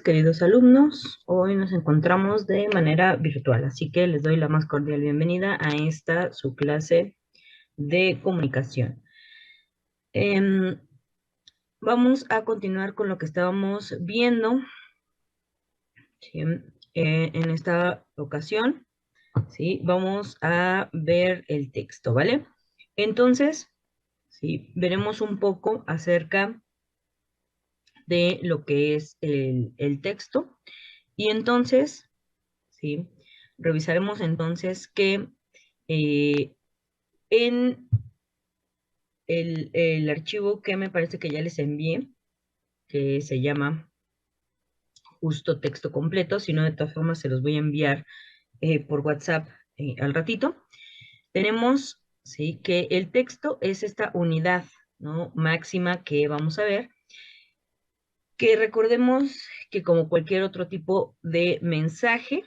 tardes, queridos alumnos. Hoy nos encontramos de manera virtual, así que les doy la más cordial bienvenida a esta su clase de comunicación. Vamos a continuar con lo que estábamos viendo, ¿sí? En esta ocasión, ¿sí? Vamos a ver el texto, ¿vale? Entonces, ¿sí? Veremos un poco acerca de lo que es el texto. Y entonces, ¿sí? Revisaremos entonces que en el archivo que me parece que ya les envié, que se llama justo texto completo, si no de todas formas se los voy a enviar por WhatsApp al ratito, tenemos, ¿sí? Que el texto es esta unidad, ¿no? Máxima que vamos a ver, que recordemos que como cualquier otro tipo de mensaje,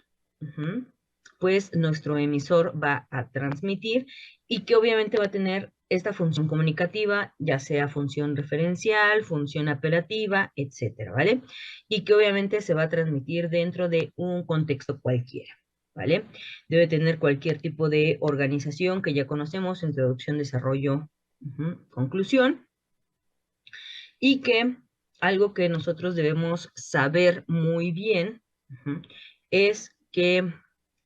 pues nuestro emisor va a transmitir y que obviamente va a tener esta función comunicativa, ya sea función referencial, función apelativa, etcétera, ¿vale? Y que obviamente se va a transmitir dentro de un contexto cualquiera, ¿vale? Debe tener cualquier tipo de organización que ya conocemos, introducción, desarrollo, conclusión, y que algo que nosotros debemos saber muy bien es que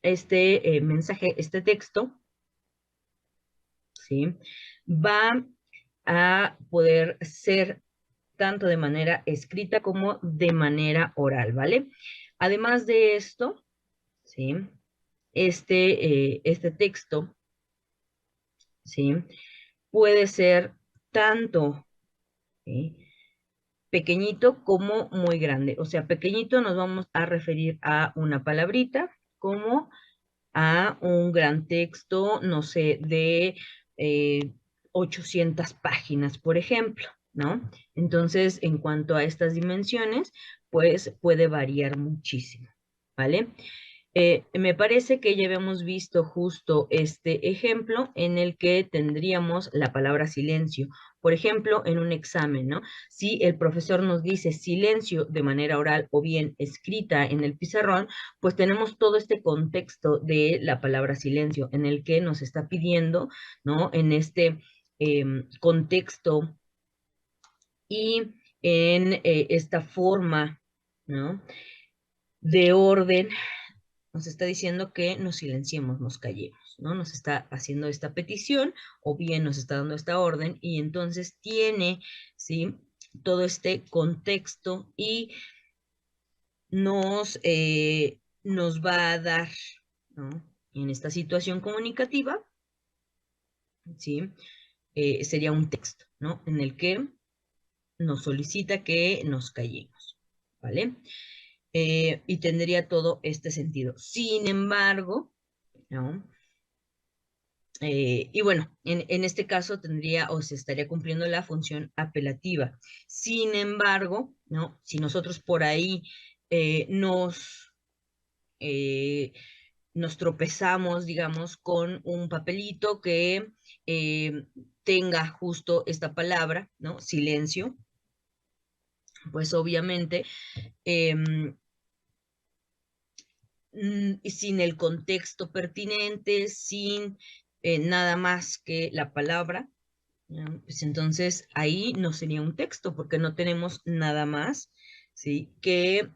este mensaje, este texto, ¿sí? Va a poder ser tanto de manera escrita como de manera oral, ¿vale? Además de esto, ¿sí? Este texto, ¿sí? Puede ser tanto, ¿sí? Pequeñito como muy grande. O sea, pequeñito nos vamos a referir a una palabrita como a un gran texto, no sé, de 800 páginas, por ejemplo, ¿no? Entonces, en cuanto a estas dimensiones, pues puede variar muchísimo, ¿vale? Me parece que ya habíamos visto justo este ejemplo en el que tendríamos la palabra silencio. Por ejemplo, en un examen, ¿no? Si el profesor nos dice silencio de manera oral o bien escrita en el pizarrón, pues tenemos todo este contexto de la palabra silencio en el que nos está pidiendo, ¿no? En este contexto y en esta forma, ¿no? De orden nos está diciendo que nos silenciemos, nos callemos, ¿no? Nos está haciendo esta petición o bien nos está dando esta orden y entonces tiene, ¿sí? Todo este contexto y nos va a dar, ¿no? En esta situación comunicativa, ¿sí? Sería un texto, ¿no? En el que nos solicita que nos callemos, ¿vale? Y tendría todo este sentido. Sin embargo, ¿no? Y bueno, en este caso tendría o se estaría cumpliendo la función apelativa. Sin embargo, ¿no? Si nosotros por ahí eh, nos, eh, nos tropezamos, digamos, con un papelito que tenga justo esta palabra, ¿no? Silencio, pues obviamente sin el contexto pertinente, sin nada más que la palabra, pues entonces ahí no sería un texto porque no tenemos nada más, ¿sí? Que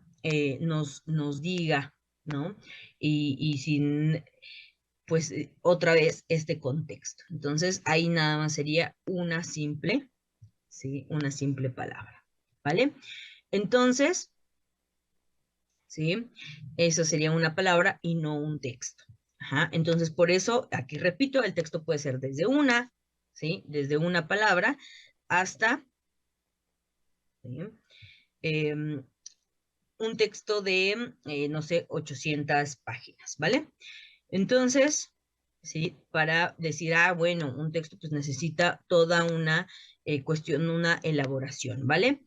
nos diga, ¿no? Y sin, pues otra vez este contexto. Entonces ahí nada más sería una simple, ¿sí? Una simple palabra, ¿vale? Entonces, ¿sí? Eso sería una palabra y no un texto. Ajá. Entonces, por eso, aquí repito, el texto puede ser desde una, ¿sí? Desde una palabra hasta, ¿sí? Un texto de, no sé, 800 páginas, ¿vale? Entonces, ¿sí? Para decir, ah, bueno, un texto pues necesita toda una cuestión, una elaboración, ¿vale?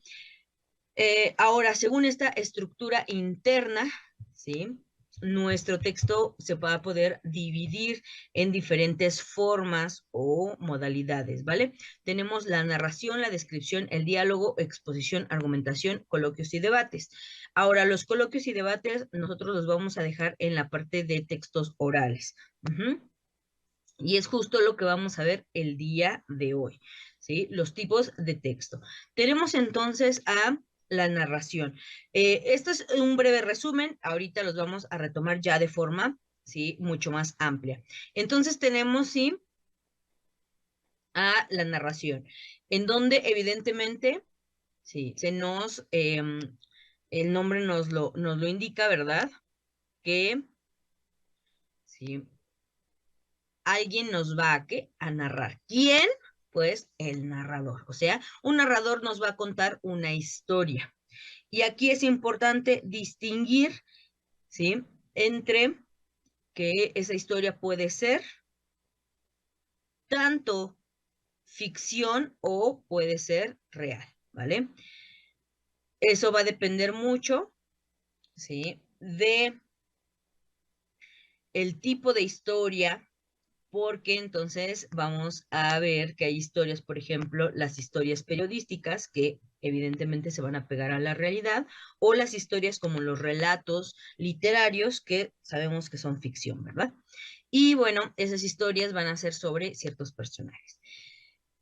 Ahora, según esta estructura interna, ¿sí? nuestro texto se va a poder dividir en diferentes formas o modalidades, ¿vale? Tenemos la narración, la descripción, el diálogo, exposición, argumentación, coloquios y debates. Ahora, los coloquios y debates nosotros los vamos a dejar en la parte de textos orales. Y es justo lo que vamos a ver el día de hoy, ¿sí? Los tipos de texto. Tenemos entonces a la narración. Esto es un breve resumen, ahorita los vamos a retomar ya de forma, ¿sí? Mucho más amplia. Entonces tenemos, sí, a la narración, en donde evidentemente, sí, el nombre nos lo indica, ¿verdad? Que, sí, alguien nos va a, ¿qué? A narrar. ¿Quién? Pues el narrador. O sea, un narrador nos va a contar una historia. Y aquí es importante distinguir, ¿sí? Entre que esa historia puede ser tanto ficción o puede ser real, ¿vale? Eso va a depender mucho, ¿sí? De el tipo de historia, porque entonces vamos a ver que hay historias, por ejemplo, las historias periodísticas, que evidentemente se van a pegar a la realidad, o las historias como los relatos literarios, que sabemos que son ficción, ¿verdad? Y bueno, esas historias van a ser sobre ciertos personajes.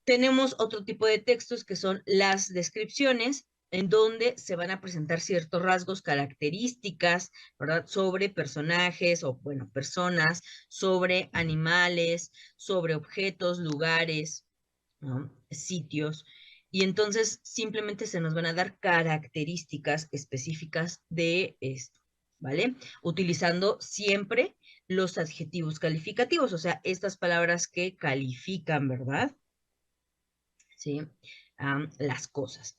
Tenemos otro tipo de textos que son las descripciones, en donde se van a presentar ciertos rasgos, características, ¿verdad? Sobre personajes o, bueno, personas, sobre animales, sobre objetos, lugares, ¿no? Sitios. Y entonces simplemente se nos van a dar características específicas de esto, ¿vale? Utilizando siempre los adjetivos calificativos, o sea, estas palabras que califican, ¿verdad? ¿Sí? Las cosas.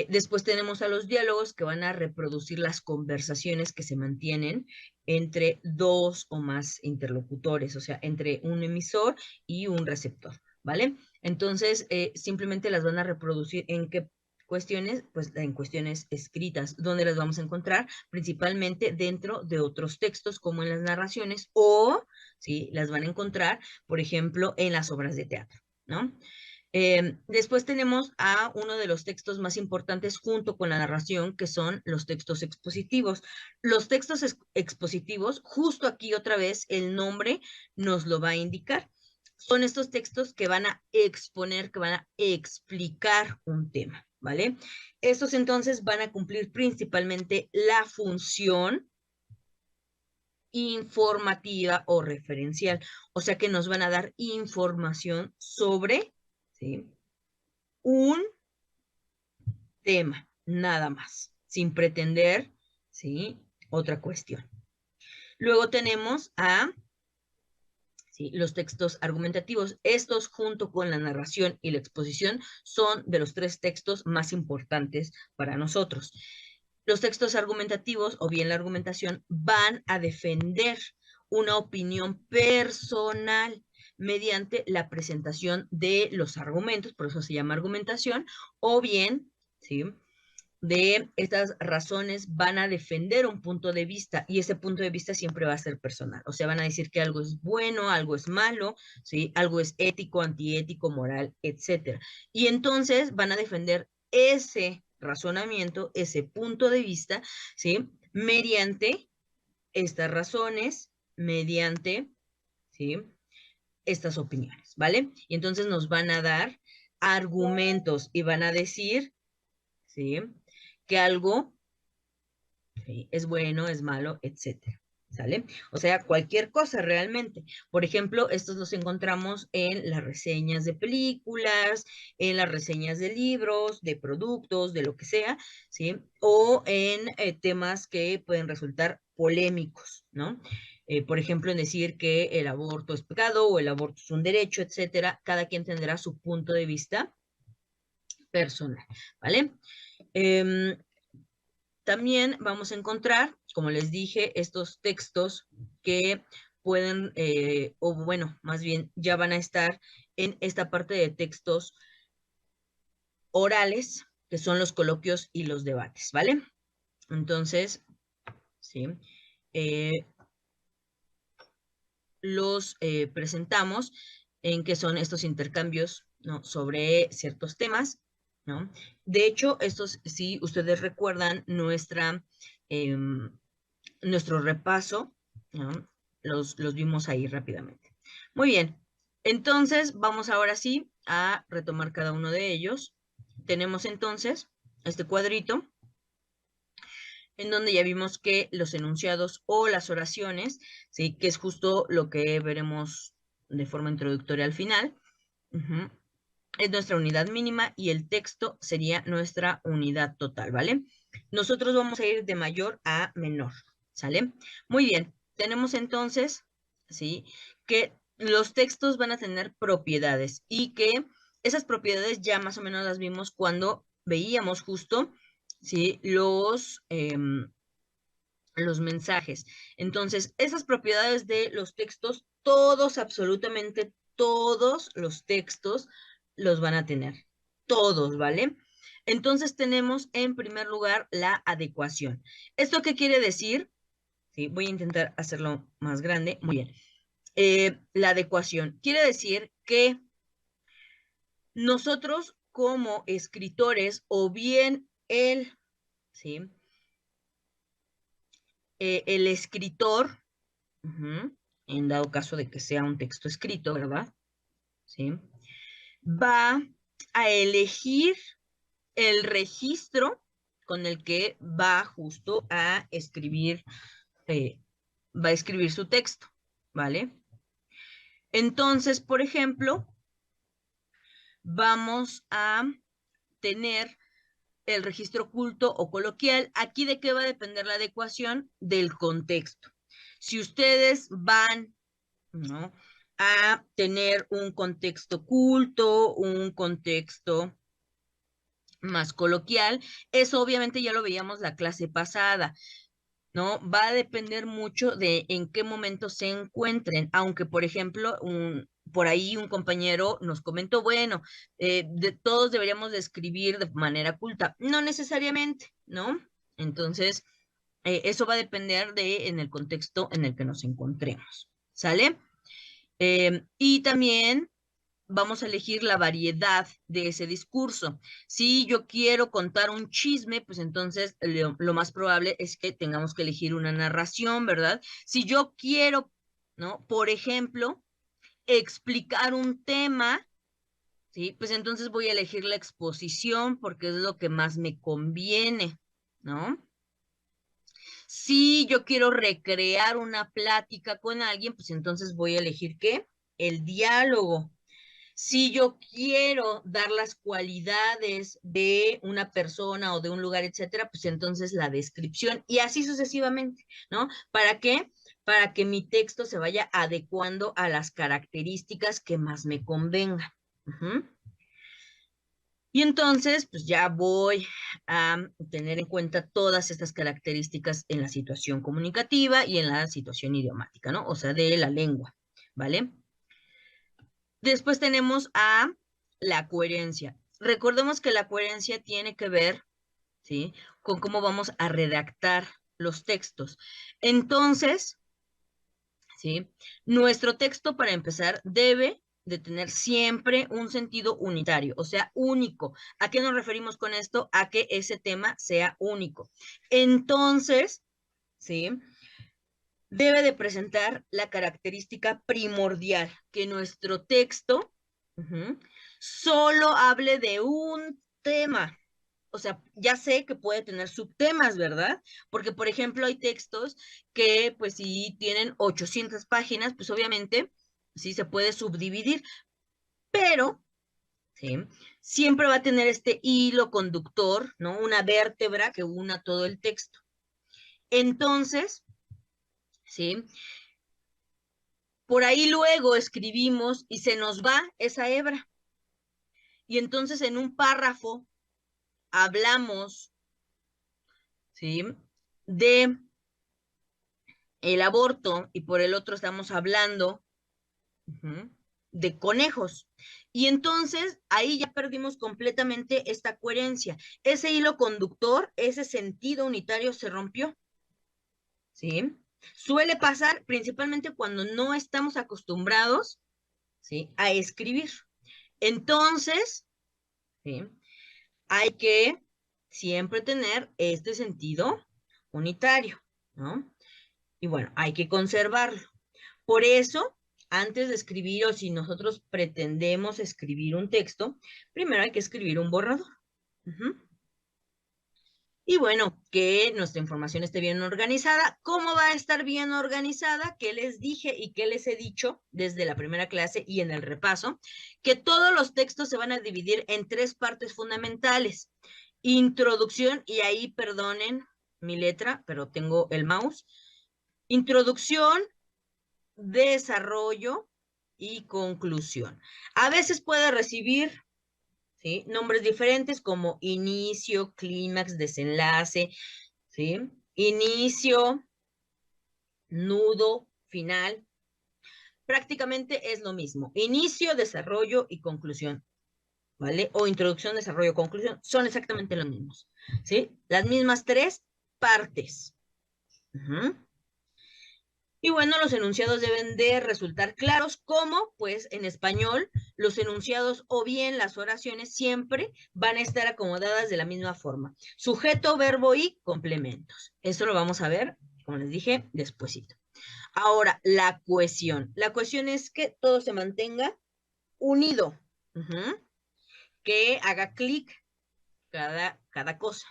Después tenemos a los diálogos que van a reproducir las conversaciones que se mantienen entre dos o más interlocutores, o sea, entre un emisor y un receptor, ¿vale? Entonces, simplemente las van a reproducir en qué cuestiones, pues en cuestiones escritas, donde las vamos a encontrar principalmente dentro de otros textos, como en las narraciones, o, ¿sí? Las van a encontrar, por ejemplo, en las obras de teatro, ¿no? Después tenemos a uno de los textos más importantes junto con la narración, que son los textos expositivos. Los textos expositivos, justo aquí otra vez el nombre nos lo va a indicar. Son estos textos que van a exponer, que van a explicar un tema, ¿vale? Estos entonces van a cumplir principalmente la función informativa o referencial, o sea que nos van a dar información sobre, ¿sí? Un tema, nada más, sin pretender, ¿sí? Otra cuestión. Luego tenemos a, ¿sí? Los textos argumentativos. Estos, junto con la narración y la exposición, son de los tres textos más importantes para nosotros. Los textos argumentativos, o bien la argumentación, van a defender una opinión personal mediante la presentación de los argumentos, por eso se llama argumentación, o bien, ¿sí? De estas razones van a defender un punto de vista y ese punto de vista siempre va a ser personal. O sea, van a decir que algo es bueno, algo es malo, ¿sí? Algo es ético, antiético, moral, etcétera. Y entonces van a defender ese razonamiento, ese punto de vista, ¿sí? Mediante estas razones, mediante, ¿sí? Estas opiniones, ¿vale? Y entonces nos van a dar argumentos y van a decir, ¿sí? Que algo, ¿sí? Es bueno, es malo, etcétera. ¿Sale? O sea, cualquier cosa realmente. Por ejemplo, estos los encontramos en las reseñas de películas, en las reseñas de libros, de productos, de lo que sea, ¿sí? O en temas que pueden resultar polémicos, ¿no? Por ejemplo, en decir que el aborto es pecado o el aborto es un derecho, etcétera. Cada quien tendrá su punto de vista personal, ¿vale? También vamos a encontrar, como les dije, estos textos que pueden, o bueno, más bien ya van a estar en esta parte de textos orales, que son los coloquios y los debates, ¿vale? Entonces, sí. los presentamos en qué son estos intercambios, ¿no? Sobre ciertos temas, ¿no? De hecho, estos, si ustedes recuerdan nuestro repaso, ¿no? Los vimos ahí rápidamente. Muy bien, entonces vamos ahora sí a retomar cada uno de ellos. Tenemos entonces este cuadrito en donde ya vimos que los enunciados o las oraciones, ¿sí? Que es justo lo que veremos de forma introductoria al final, es nuestra unidad mínima y el texto sería nuestra unidad total, ¿vale? Nosotros vamos a ir de mayor a menor, ¿sale? Muy bien, tenemos entonces, ¿sí? Que los textos van a tener propiedades y que esas propiedades ya más o menos las vimos cuando veíamos justo, ¿sí? Los mensajes. Entonces, esas propiedades de los textos, todos, absolutamente todos los textos los van a tener. Todos, ¿vale? Entonces tenemos en primer lugar la adecuación. ¿Esto qué quiere decir? Sí, voy a intentar hacerlo más grande. Muy bien. La adecuación quiere decir que nosotros como escritores o bien ¿sí? El escritor, en dado caso de que sea un texto escrito, ¿verdad? ¿Sí? Va a elegir el registro con el que va justo a escribir, va a escribir su texto, ¿vale? Entonces, por ejemplo, vamos a tener el registro culto o coloquial. ¿Aquí de qué va a depender la adecuación? Del contexto. Si ustedes van, ¿no?, a tener un contexto culto, un contexto más coloquial, eso obviamente ya lo veíamos la clase pasada, ¿no? Va a depender mucho de en qué momento se encuentren, aunque por ejemplo, por ahí un compañero nos comentó, bueno, todos deberíamos de escribir de manera culta, no necesariamente, ¿no? Entonces, eso va a depender de en el contexto en el que nos encontremos, ¿sale? Y también vamos a elegir la variedad de ese discurso. Si yo quiero contar un chisme, pues entonces lo más probable es que tengamos que elegir una narración, ¿verdad? Si yo quiero, ¿no? Por ejemplo, explicar un tema, ¿sí? Pues entonces voy a elegir la exposición porque es lo que más me conviene, ¿no? Si yo quiero recrear una plática con alguien, pues entonces voy a elegir ¿qué? El diálogo. Si yo quiero dar las cualidades de una persona o de un lugar, etcétera, pues entonces la descripción y así sucesivamente, ¿no? ¿Para qué? Para que mi texto se vaya adecuando a las características que más me convengan. Y entonces, pues ya voy a tener en cuenta todas estas características en la situación comunicativa y en la situación idiomática, ¿no? O sea, de la lengua, ¿vale? Después tenemos a la coherencia. Recordemos que la coherencia tiene que ver, ¿sí?, con cómo vamos a redactar los textos. Entonces, ¿sí?, nuestro texto, para empezar, debe de tener siempre un sentido unitario, o sea, único. ¿A qué nos referimos con esto? A que ese tema sea único. Entonces, ¿sí?, debe de presentar la característica primordial, que nuestro texto solo hable de un tema. O sea, ya sé que puede tener subtemas, ¿verdad? Porque, por ejemplo, hay textos que, pues, si tienen 800 páginas, pues obviamente, sí se puede subdividir, pero, ¿sí?, siempre va a tener este hilo conductor, ¿no? Una vértebra que una todo el texto. Entonces, ¿sí?, por ahí luego escribimos y se nos va esa hebra. Y entonces en un párrafo hablamos, ¿sí?, de el aborto y por el otro estamos hablando de conejos. Y entonces ahí ya perdimos completamente esta coherencia. Ese hilo conductor, ese sentido unitario se rompió, ¿sí? Suele pasar principalmente cuando no estamos acostumbrados, ¿sí?, a escribir. Entonces, ¿sí?, hay que siempre tener este sentido unitario, ¿no? Y bueno, hay que conservarlo. Por eso, antes de escribir o si nosotros pretendemos escribir un texto, primero hay que escribir un borrador. Y bueno, que nuestra información esté bien organizada. ¿Cómo va a estar bien organizada? ¿Qué les dije y qué les he dicho desde la primera clase y en el repaso? Que todos los textos se van a dividir en 3 partes fundamentales. Introducción, y ahí perdonen mi letra, pero tengo el mouse. Introducción, desarrollo y conclusión. A veces puede recibir, ¿sí?, nombres diferentes como inicio, clímax, desenlace, ¿sí? Inicio, nudo, final. Prácticamente es lo mismo. Inicio, desarrollo y conclusión, ¿vale? O introducción, desarrollo, conclusión. Son exactamente los mismos, ¿sí? Las mismas 3 partes. Y bueno, los enunciados deben de resultar claros, como pues en español los enunciados o bien las oraciones siempre van a estar acomodadas de la misma forma. Sujeto, verbo y complementos. Eso lo vamos a ver, como les dije, despuesito. Ahora, la cohesión. La cohesión es que todo se mantenga unido, que haga clic cada cosa.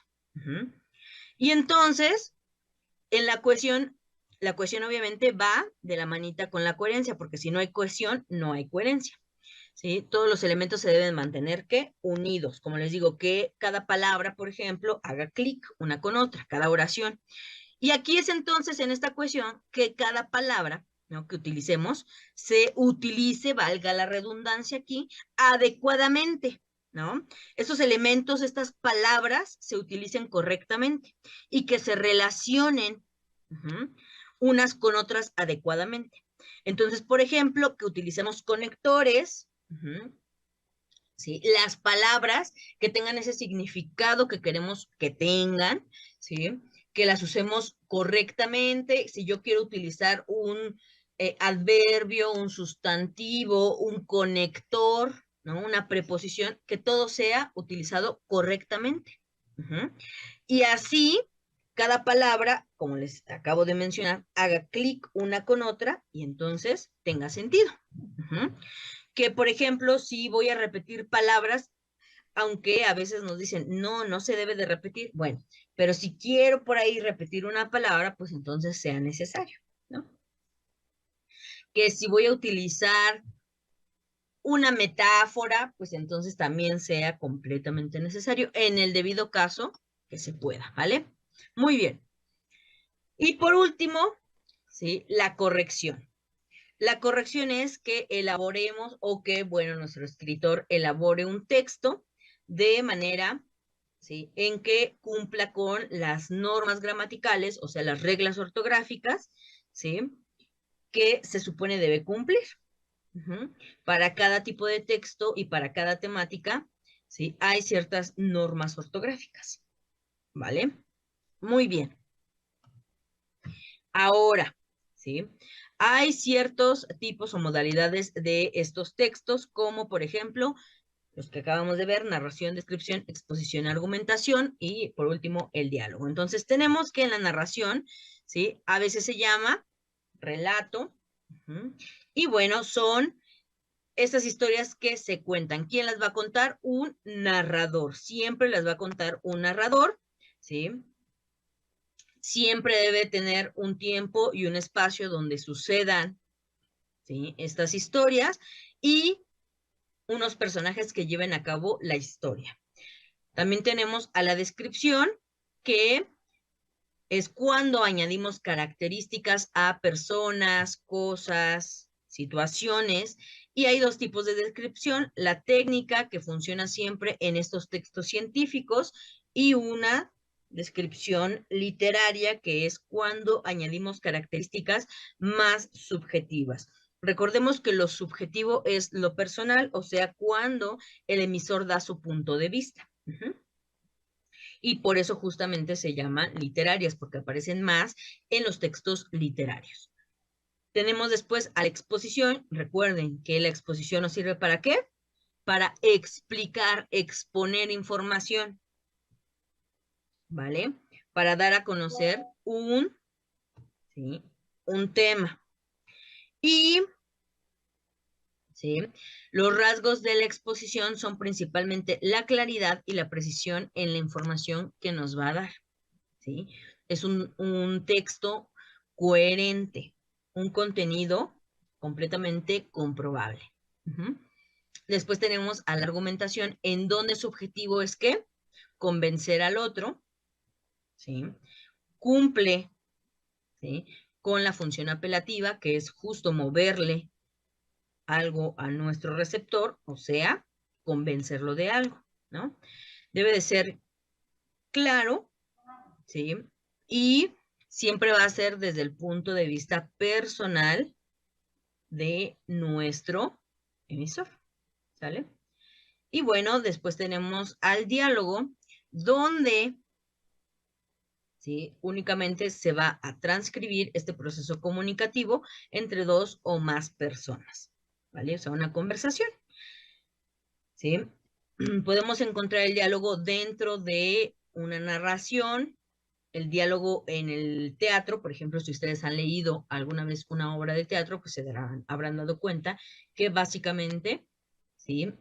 Y entonces, en la cohesión obviamente va de la manita con la coherencia, porque si no hay cohesión, no hay coherencia, ¿sí? Todos los elementos se deben mantener, ¿qué? Unidos. Como les digo, que cada palabra, por ejemplo, haga clic una con otra, cada oración. Y aquí es entonces, en esta cohesión, que cada palabra, ¿no?, que utilicemos, se utilice, valga la redundancia aquí, adecuadamente, ¿no? Estos elementos, estas palabras, se utilicen correctamente y que se relacionen unas con otras adecuadamente. Entonces, por ejemplo, que utilicemos conectores, ¿sí?, las palabras que tengan ese significado que queremos que tengan, ¿sí?, que las usemos correctamente. Si yo quiero utilizar un adverbio, un sustantivo, un conector, ¿no?, una preposición, que todo sea utilizado correctamente. Y así, cada palabra, como les acabo de mencionar, haga clic una con otra y entonces tenga sentido. Que, por ejemplo, si voy a repetir palabras, aunque a veces nos dicen, no se debe de repetir, bueno, pero si quiero por ahí repetir una palabra, pues entonces sea necesario, ¿no? Que si voy a utilizar una metáfora, pues entonces también sea completamente necesario, en el debido caso que se pueda, ¿vale? Muy bien. Y por último, ¿sí?, la corrección. La corrección es que elaboremos o que, bueno, nuestro escritor elabore un texto de manera, ¿sí?, en que cumpla con las normas gramaticales, o sea, las reglas ortográficas, ¿sí?, que se supone debe cumplir. Para cada tipo de texto y para cada temática, ¿sí?, hay ciertas normas ortográficas, ¿vale? Muy bien. Ahora, ¿sí?, hay ciertos tipos o modalidades de estos textos, como por ejemplo, los que acabamos de ver: narración, descripción, exposición, argumentación y por último, el diálogo. Entonces tenemos que en la narración, ¿sí?, a veces se llama relato, y bueno, son estas historias que se cuentan. ¿Quién las va a contar? Un narrador. Siempre las va a contar un narrador, ¿sí? Siempre debe tener un tiempo y un espacio donde sucedan, ¿sí?, estas historias y unos personajes que lleven a cabo la historia. También tenemos a la descripción, que es cuando añadimos características a personas, cosas, situaciones, y hay 2 tipos de descripción: la técnica, que funciona siempre en estos textos científicos, y una descripción literaria, que es cuando añadimos características más subjetivas. Recordemos que lo subjetivo es lo personal, o sea, cuando el emisor da su punto de vista. y por eso justamente se llaman literarias, porque aparecen más en los textos literarios. Tenemos después a la exposición. Recuerden que la exposición nos sirve ¿para qué? Para explicar, exponer información, ¿vale? Para dar a conocer ¿sí? un tema. Y ¿sí? Los rasgos de la exposición son principalmente la claridad y la precisión en la información que nos va a dar, ¿sí? Es un texto coherente, un contenido completamente comprobable. Después tenemos a la argumentación, en donde su objetivo es ¿qué? Convencer al otro, ¿sí? Cumple, ¿sí? Con la función apelativa, que es justo moverle algo a nuestro receptor, o sea, convencerlo de algo, ¿no? Debe de ser claro, ¿sí? Y siempre va a ser desde el punto de vista personal de nuestro emisor, ¿sale? Y bueno, después tenemos al diálogo, donde, ¿sí? Únicamente se va a transcribir este proceso comunicativo entre dos o más personas, ¿vale? O sea, una conversación, ¿sí? Podemos encontrar el diálogo dentro de una narración, el diálogo en el teatro. Por ejemplo, si ustedes han leído alguna vez una obra de teatro, pues habrán dado cuenta que básicamente, ¿sí?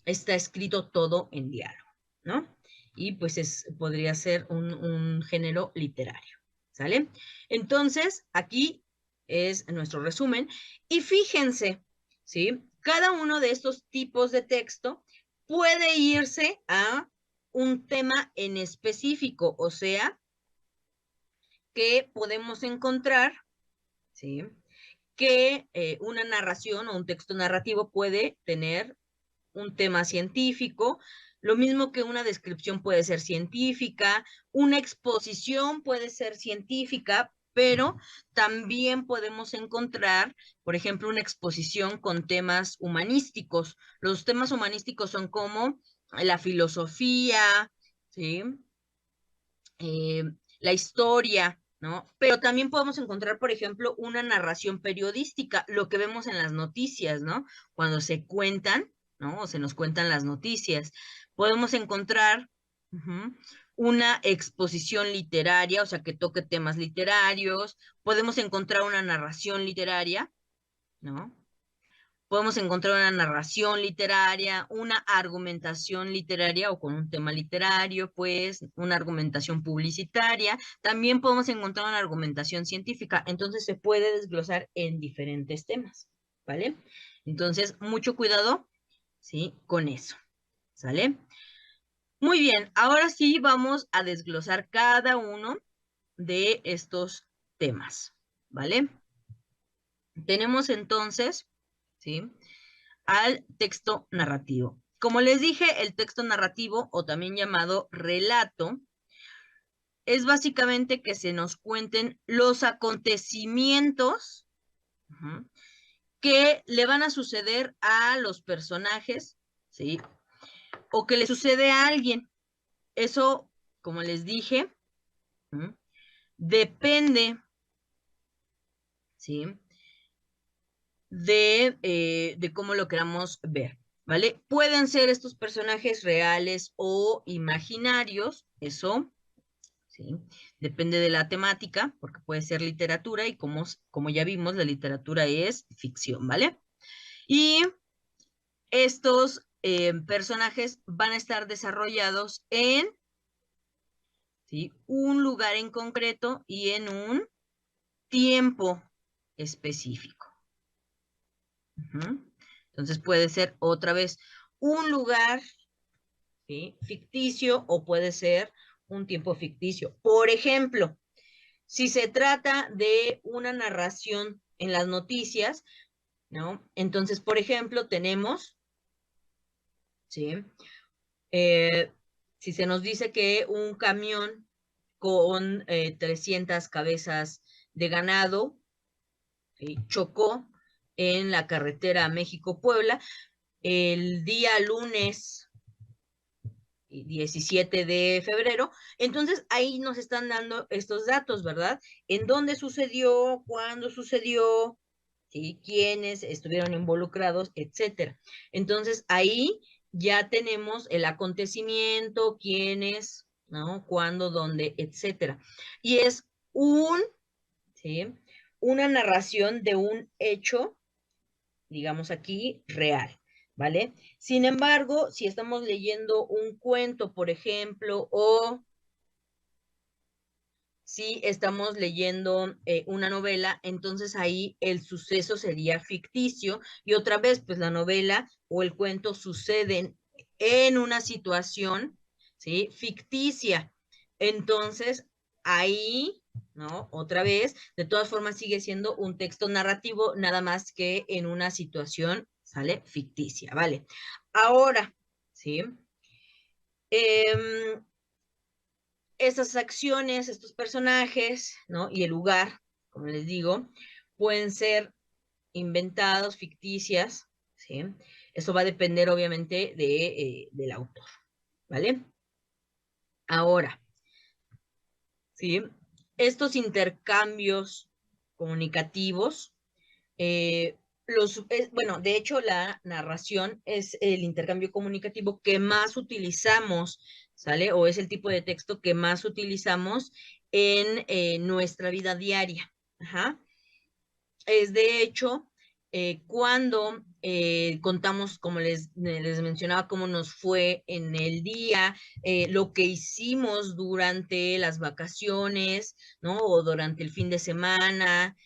Está escrito todo en diálogo, ¿no? Y pues podría ser un género literario, ¿sale? Entonces, aquí es nuestro resumen. Y fíjense, ¿sí? Cada uno de estos tipos de texto puede irse a un tema en específico, o sea, que podemos encontrar, ¿sí? Que una narración o un texto narrativo puede tener un tema científico, lo mismo que una descripción puede ser científica, una exposición puede ser científica, pero también podemos encontrar, por ejemplo, una exposición con temas humanísticos. Los temas humanísticos son como la filosofía, ¿sí? Eh, la historia, ¿no? Pero también podemos encontrar, por ejemplo, una narración periodística, lo que vemos en las noticias, ¿no? Cuando se cuentan, ¿no? O se nos cuentan las noticias. Podemos encontrar una exposición literaria, o sea, que toque temas literarios. Podemos encontrar una narración literaria, ¿no? Podemos encontrar una narración literaria, una argumentación literaria o con un tema literario, pues una argumentación publicitaria. También podemos encontrar una argumentación científica. Entonces se puede desglosar en diferentes temas, ¿vale? Entonces, mucho cuidado, ¿sí? Con eso, ¿sale? Muy bien, ahora sí vamos a desglosar cada uno de estos temas, ¿vale? Tenemos entonces, ¿sí? Al texto narrativo. Como les dije, el texto narrativo, o también llamado relato, es básicamente que se nos cuenten los acontecimientos que le van a suceder a los personajes, ¿sí? O que le sucede a alguien. Eso, como les dije, depende, ¿sí? De cómo lo queramos ver, ¿vale? Pueden ser estos personajes reales o imaginarios, eso, ¿sí? Depende de la temática, porque puede ser literatura y como ya vimos, la literatura es ficción, ¿vale? Y estos personajes van a estar desarrollados en, ¿sí? Un lugar en concreto y en un tiempo específico. Entonces puede ser otra vez un lugar, ¿sí? ficticio o puede ser un tiempo ficticio. Por ejemplo, si se trata de una narración en las noticias, ¿no? Entonces, por ejemplo, tenemos, ¿sí? Si se nos dice que un camión con 300 cabezas de ganado, ¿sí? Chocó en la carretera México-Puebla el día lunes 17 de febrero. Entonces, ahí nos están dando estos datos, ¿verdad? En dónde sucedió, cuándo sucedió, ¿sí? Quiénes estuvieron involucrados, etcétera. Entonces, ahí ya tenemos el acontecimiento, quiénes, ¿no? Cuándo, dónde, etcétera. Y es ¿sí? Una narración de un hecho, digamos aquí, real, ¿vale? Sin embargo, si estamos leyendo un cuento, por ejemplo, o si estamos leyendo una novela, entonces ahí el suceso sería ficticio y otra vez, pues la novela o el cuento suceden en una situación, ¿sí? Ficticia. Entonces, ahí, ¿no? Otra vez, de todas formas sigue siendo un texto narrativo, nada más que en una situación, ¿sale? Ficticia, ¿vale? Ahora, ¿sí? Eh, Estas acciones, estos personajes, ¿no? Y el lugar, como les digo, pueden ser inventados, ficticias, ¿sí? Eso va a depender, obviamente, del autor, ¿vale? Ahora, ¿sí? Estos intercambios comunicativos, bueno, de hecho, la narración es el intercambio comunicativo que más utilizamos, ¿sale? O es el tipo de texto que más utilizamos en nuestra vida diaria. Ajá. Es de hecho cuando contamos, como les mencionaba, cómo nos fue en el día, lo que hicimos durante las vacaciones, ¿no? O durante el fin de semana,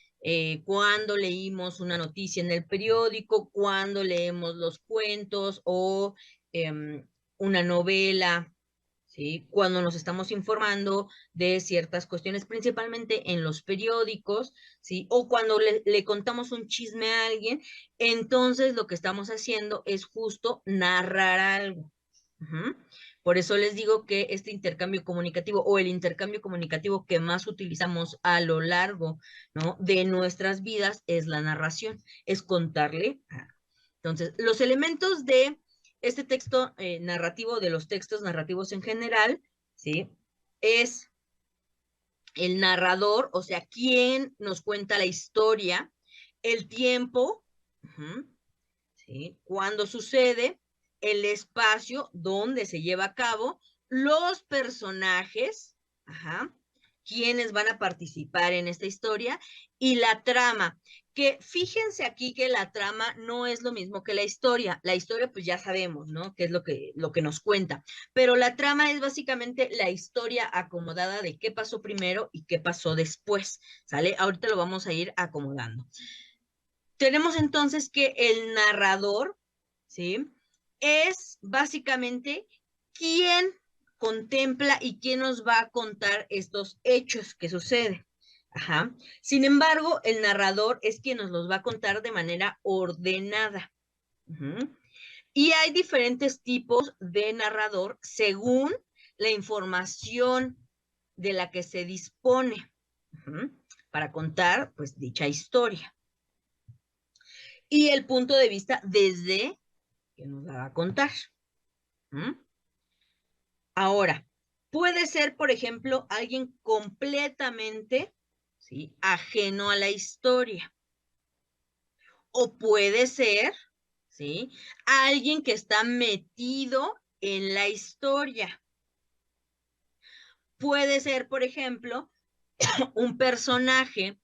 cuando leímos una noticia en el periódico, cuando leemos los cuentos o una novela, ¿sí? Cuando nos estamos informando de ciertas cuestiones, principalmente en los periódicos, ¿sí? O cuando le contamos un chisme a alguien, entonces lo que estamos haciendo es justo narrar algo. Ujú. Por eso les digo que este intercambio comunicativo o el intercambio comunicativo que más utilizamos a lo largo, ¿no? de nuestras vidas es la narración, es contarle. Entonces, los elementos de este texto narrativo, de los textos narrativos en general, ¿sí? Es el narrador, o sea, quién nos cuenta la historia, el tiempo, ¿sí? Cuándo sucede, el espacio donde se lleva a cabo, los personajes, quiénes van a participar en esta historia y la trama. Que fíjense aquí que la trama no es lo mismo que la historia. La historia, pues ya sabemos, ¿no? ¿Qué es lo que nos cuenta? Pero la trama es básicamente la historia acomodada de qué pasó primero y qué pasó después, ¿sale? Ahorita lo vamos a ir acomodando. Tenemos entonces que el narrador, ¿sí? Es básicamente quien contempla y quién nos va a contar estos hechos que suceden. Ajá. Sin embargo, el narrador es quien nos los va a contar de manera ordenada. Y hay diferentes tipos de narrador según la información de la que se dispone para contar, pues, dicha historia. Y el punto de vista desde que nos la va a contar. Ahora, puede ser, por ejemplo, alguien completamente, ¿sí? ajeno a la historia. O puede ser, ¿sí? alguien que está metido en la historia. Puede ser, por ejemplo, un personaje,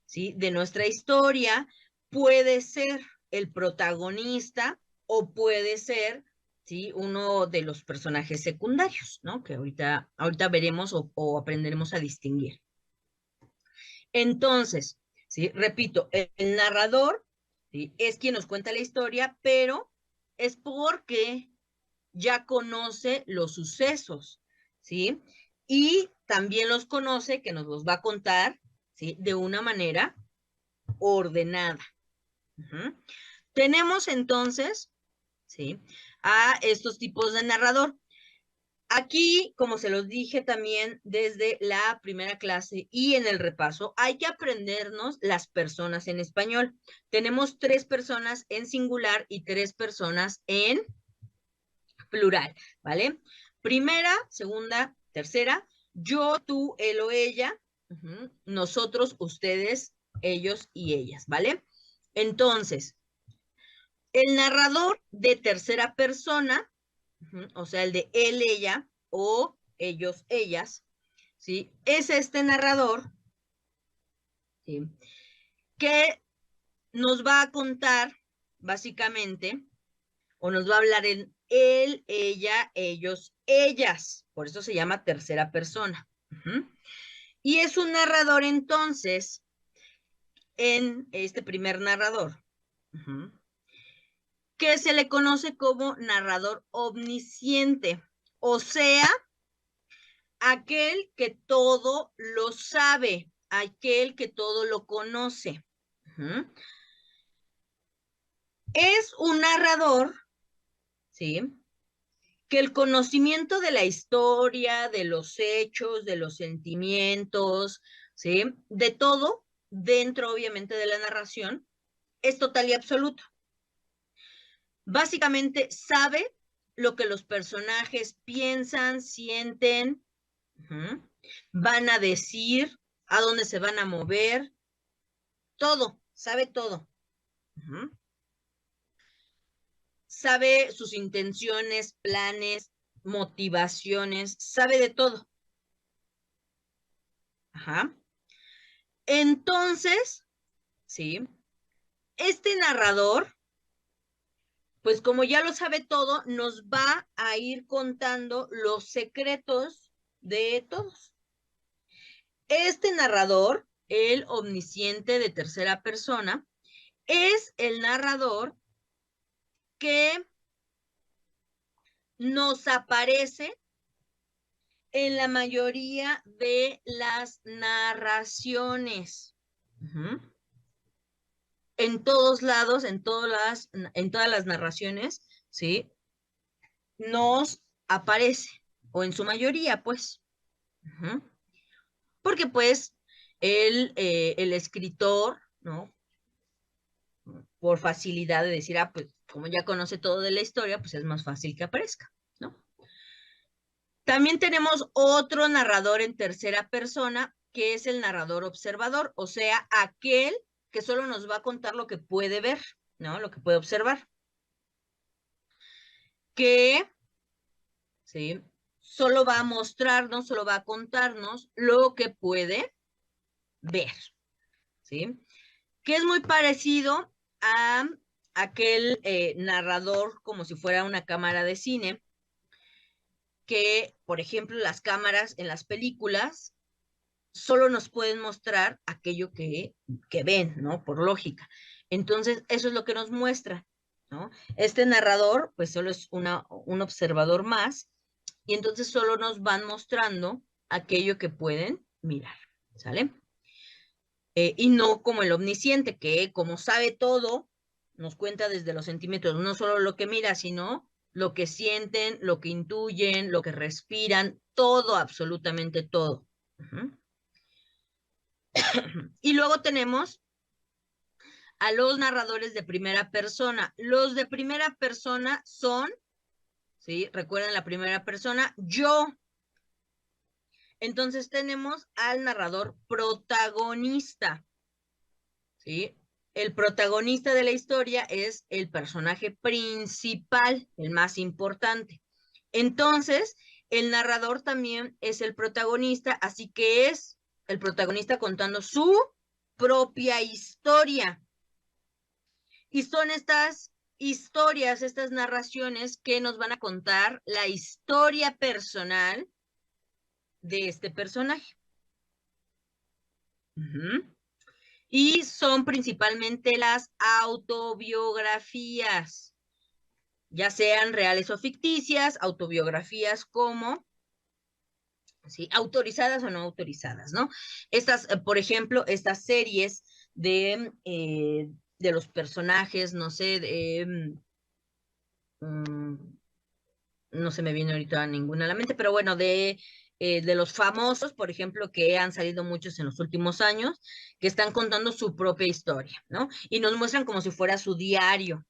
¿sí? de nuestra historia, puede ser el protagonista o puede ser, ¿sí? uno de los personajes secundarios, ¿no? Que ahorita veremos o aprenderemos a distinguir. Entonces, ¿sí? repito, el narrador, ¿sí? es quien nos cuenta la historia, pero es porque ya conoce los sucesos, ¿sí? Y también los conoce, que nos los va a contar, ¿sí? de una manera ordenada. Tenemos entonces, ¿sí? a estos tipos de narrador. Aquí, como se los dije también desde la primera clase y en el repaso, hay que aprendernos las personas en español. Tenemos 3 personas en singular y 3 personas en plural, ¿vale? Primera, segunda, tercera, yo, tú, él o ella, nosotros, ustedes, ellos y ellas, ¿vale? Entonces, el narrador de tercera persona, o sea, el de él, ella o ellos, ellas, ¿sí? Es este narrador, ¿sí? Que nos va a contar, básicamente, o nos va a hablar en él, ella, ellos, ellas. Por eso se llama tercera persona. Y es un narrador, entonces, en este primer narrador, que se le conoce como narrador omnisciente, o sea, aquel que todo lo sabe, aquel que todo lo conoce. Es un narrador, ¿sí? Que el conocimiento de la historia, de los hechos, de los sentimientos, ¿sí? De todo, dentro obviamente de la narración, es total y absoluto. Básicamente sabe lo que los personajes piensan, sienten, van a decir, a dónde se van a mover, todo, sabe todo. Sabe sus intenciones, planes, motivaciones, sabe de todo. Entonces, ¿sí? Este narrador, pues como ya lo sabe todo, nos va a ir contando los secretos de todos. Este narrador, el omnisciente de tercera persona, es el narrador que nos aparece en la mayoría de las narraciones. En todos lados, en todas las narraciones, ¿sí? Nos aparece, o en su mayoría, pues. Porque, pues, el escritor, ¿no? Por facilidad de decir, pues, como ya conoce todo de la historia, pues es más fácil que aparezca, ¿no? También tenemos otro narrador en tercera persona, que es el narrador observador, o sea, aquel que solo nos va a contar lo que puede ver, ¿no? Lo que puede observar. Que, ¿sí? Solo va a mostrarnos, solo va a contarnos lo que puede ver, ¿sí? Que es muy parecido a aquel narrador como si fuera una cámara de cine, que, por ejemplo, las cámaras en las películas solo nos pueden mostrar aquello que ven, ¿no? Por lógica. Entonces, eso es lo que nos muestra, ¿no? Este narrador, pues solo es un observador más, y entonces solo nos van mostrando aquello que pueden mirar, ¿sale? Y no como el omnisciente, que como sabe todo, nos cuenta desde los sentimientos, no solo lo que mira, sino lo que sienten, lo que intuyen, lo que respiran, todo, absolutamente todo. Y luego tenemos a los narradores de primera persona. Los de primera persona son, ¿sí? Recuerden la primera persona, yo. Entonces tenemos al narrador protagonista, ¿sí? El protagonista de la historia es el personaje principal, el más importante. Entonces, el narrador también es el protagonista, así que es el protagonista contando su propia historia. Y son estas historias, estas narraciones que nos van a contar la historia personal de este personaje. Y son principalmente las autobiografías, ya sean reales o ficticias, autobiografías como, ¿sí? Autorizadas o no autorizadas, ¿no? Estas, por ejemplo, estas series de los personajes, no sé, no se me viene ahorita ninguna a la mente, pero bueno, de los famosos, por ejemplo, que han salido muchos en los últimos años, que están contando su propia historia, ¿no? Y nos muestran como si fuera su diario.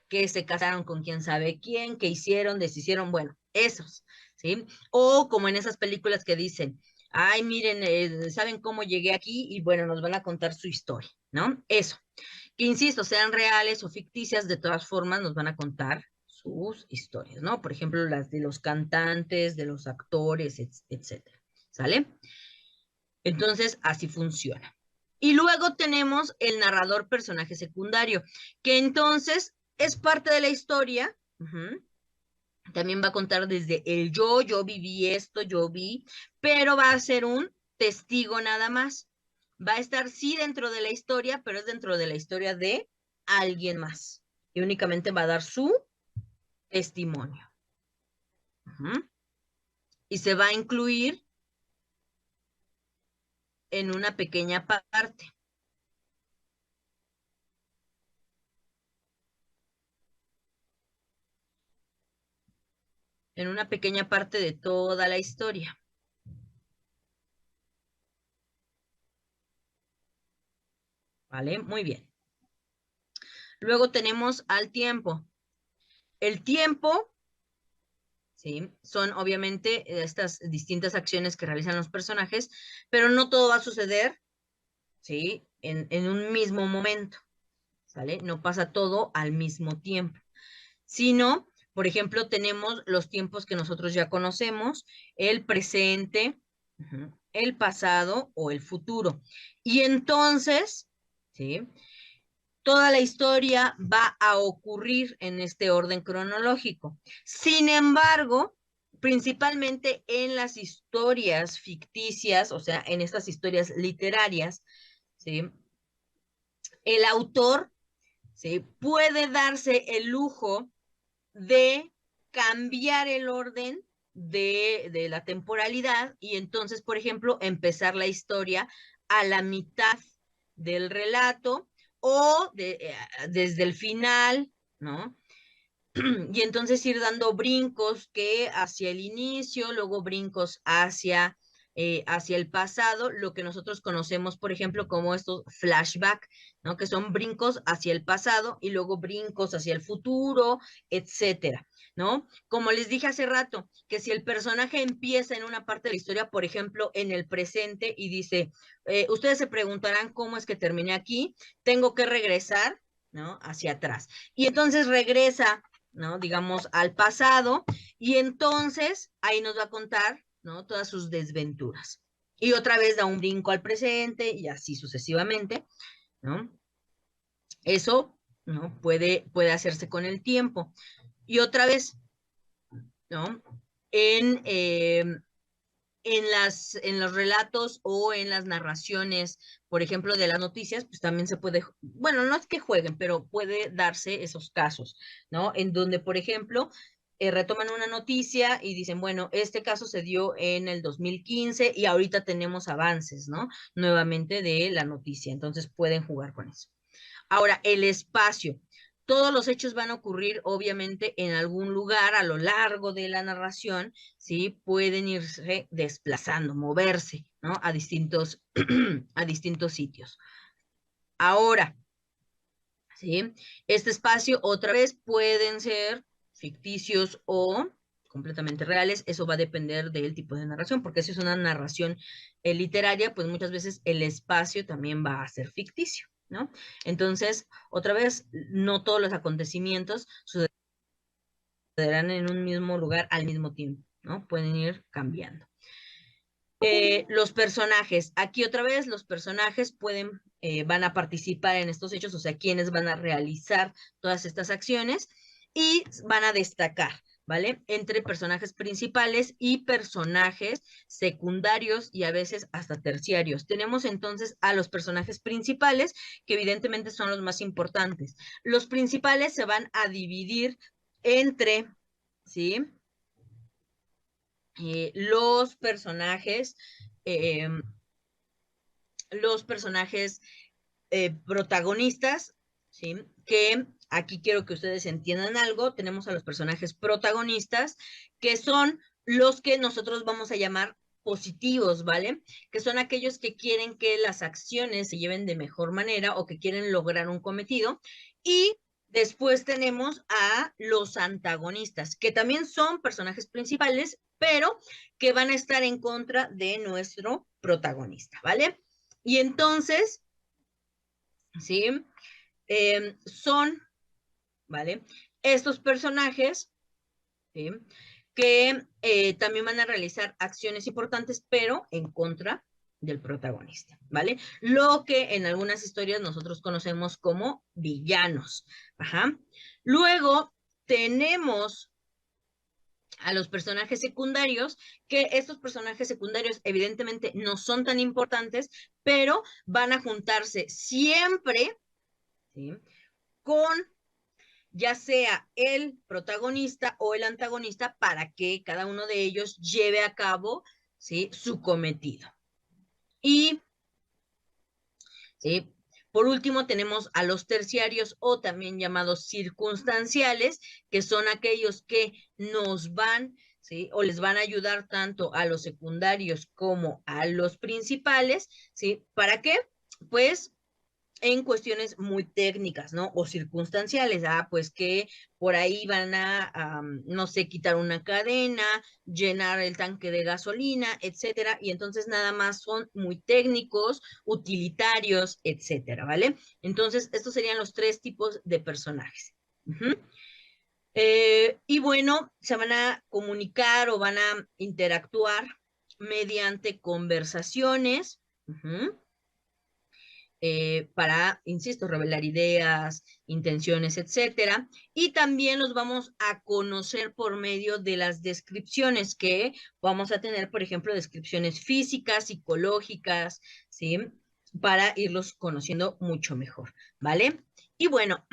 que se casaron con quién sabe quién, que hicieron, deshicieron, bueno, esos, ¿sí? O como en esas películas que dicen, ay, miren, ¿saben cómo llegué aquí? Y bueno, nos van a contar su historia, ¿no? Eso. Que insisto, sean reales o ficticias, de todas formas nos van a contar sus historias, ¿no? Por ejemplo, las de los cantantes, de los actores, etcétera. ¿Sale? Entonces, así funciona. Y luego tenemos el narrador personaje secundario, que entonces es parte de la historia. También va a contar desde el yo viví esto, yo vi, pero va a ser un testigo nada más. Va a estar sí dentro de la historia, pero es dentro de la historia de alguien más. Y únicamente va a dar su testimonio. Y se va a incluir en una pequeña parte. En una pequeña parte de toda la historia. ¿Vale? Muy bien. Luego tenemos al tiempo. El tiempo, ¿sí? Son obviamente estas distintas acciones que realizan los personajes, pero no todo va a suceder, ¿sí? En un mismo momento, ¿sale? No pasa todo al mismo tiempo, sino, por ejemplo, tenemos los tiempos que nosotros ya conocemos, el presente, el pasado o el futuro. Y entonces, ¿sí? Toda la historia va a ocurrir en este orden cronológico. Sin embargo, principalmente en las historias ficticias, o sea, en estas historias literarias, ¿sí? El autor, ¿sí? Puede darse el lujo de cambiar el orden de la temporalidad y entonces, por ejemplo, empezar la historia a la mitad del relato o desde el final, ¿no? Y entonces ir dando brincos que hacia el inicio, luego brincos hacia el pasado, lo que nosotros conocemos, por ejemplo, como estos flashback, ¿no? Que son brincos hacia el pasado y luego brincos hacia el futuro, etcétera, ¿no? Como les dije hace rato, que si el personaje empieza en una parte de la historia, por ejemplo, en el presente y dice, ustedes se preguntarán cómo es que terminé aquí, tengo que regresar, ¿no? Hacia atrás. Y entonces regresa, ¿no? Digamos, al pasado, y entonces ahí nos va a contar, ¿no? Todas sus desventuras. Y otra vez da un brinco al presente y así sucesivamente, ¿no? Eso, ¿no? Puede hacerse con el tiempo. Y otra vez, ¿no? En, eh, en los relatos o en las narraciones, por ejemplo, de las noticias, pues también se puede, bueno, no es que jueguen, pero puede darse esos casos, ¿no? En donde, por ejemplo, retoman una noticia y dicen, bueno, este caso se dio en el 2015 y ahorita tenemos avances, ¿no? Nuevamente de la noticia, entonces pueden jugar con eso. Ahora, el espacio. Todos los hechos van a ocurrir, obviamente, en algún lugar a lo largo de la narración, ¿sí? Pueden irse desplazando, moverse, ¿no? A distintos sitios. Ahora, ¿sí? Este espacio, otra vez, pueden ser ficticios o completamente reales. Eso va a depender del tipo de narración, porque si es una narración literaria, pues muchas veces el espacio también va a ser ficticio, ¿no? Entonces, otra vez, no todos los acontecimientos sucederán en un mismo lugar al mismo tiempo, ¿no? Pueden ir cambiando. Los personajes, aquí otra vez los personajes van a participar en estos hechos, o sea, quienes van a realizar todas estas acciones y van a destacar, ¿vale? Entre personajes principales y personajes secundarios y a veces hasta terciarios. Tenemos entonces a los personajes principales, que evidentemente son los más importantes. Los principales se van a dividir entre, ¿sí? Los personajes, eh, los personajes protagonistas, ¿sí? Que aquí quiero que ustedes entiendan algo, tenemos a los personajes protagonistas, que son los que nosotros vamos a llamar positivos, ¿vale? Que son aquellos que quieren que las acciones se lleven de mejor manera o que quieren lograr un cometido, y Después tenemos a los antagonistas, que también son personajes principales, pero que van a estar en contra de nuestro protagonista, ¿vale? Y entonces, ¿sí? Son, ¿vale? Estos personajes, ¿sí? Que también van a realizar acciones importantes, pero en contra del protagonista, ¿vale? Lo que en algunas historias nosotros conocemos como villanos. Ajá. Luego tenemos a los personajes secundarios, que estos personajes secundarios evidentemente no son tan importantes, pero van a juntarse siempre, ¿sí? Con ya sea el protagonista o el antagonista, para que cada uno de ellos lleve a cabo, ¿sí?, su cometido. Y, ¿sí?, por último tenemos a los terciarios, o también llamados circunstanciales, que son aquellos que nos van, ¿sí?, o les van a ayudar tanto a los secundarios como a los principales, ¿sí? ¿Para qué? Pues en cuestiones muy técnicas, ¿no? O circunstanciales, pues que por ahí van a no sé, quitar una cadena, llenar el tanque de gasolina, etcétera, y entonces nada más son muy técnicos, utilitarios, etcétera, ¿vale? Entonces, estos serían los 3 tipos de personajes. Y bueno, se van a comunicar o van a interactuar mediante conversaciones, para, insisto, revelar ideas, intenciones, etcétera. Y también los vamos a conocer por medio de las descripciones que vamos a tener, por ejemplo, descripciones físicas, psicológicas, ¿sí? Para irlos conociendo mucho mejor, ¿vale? Y bueno,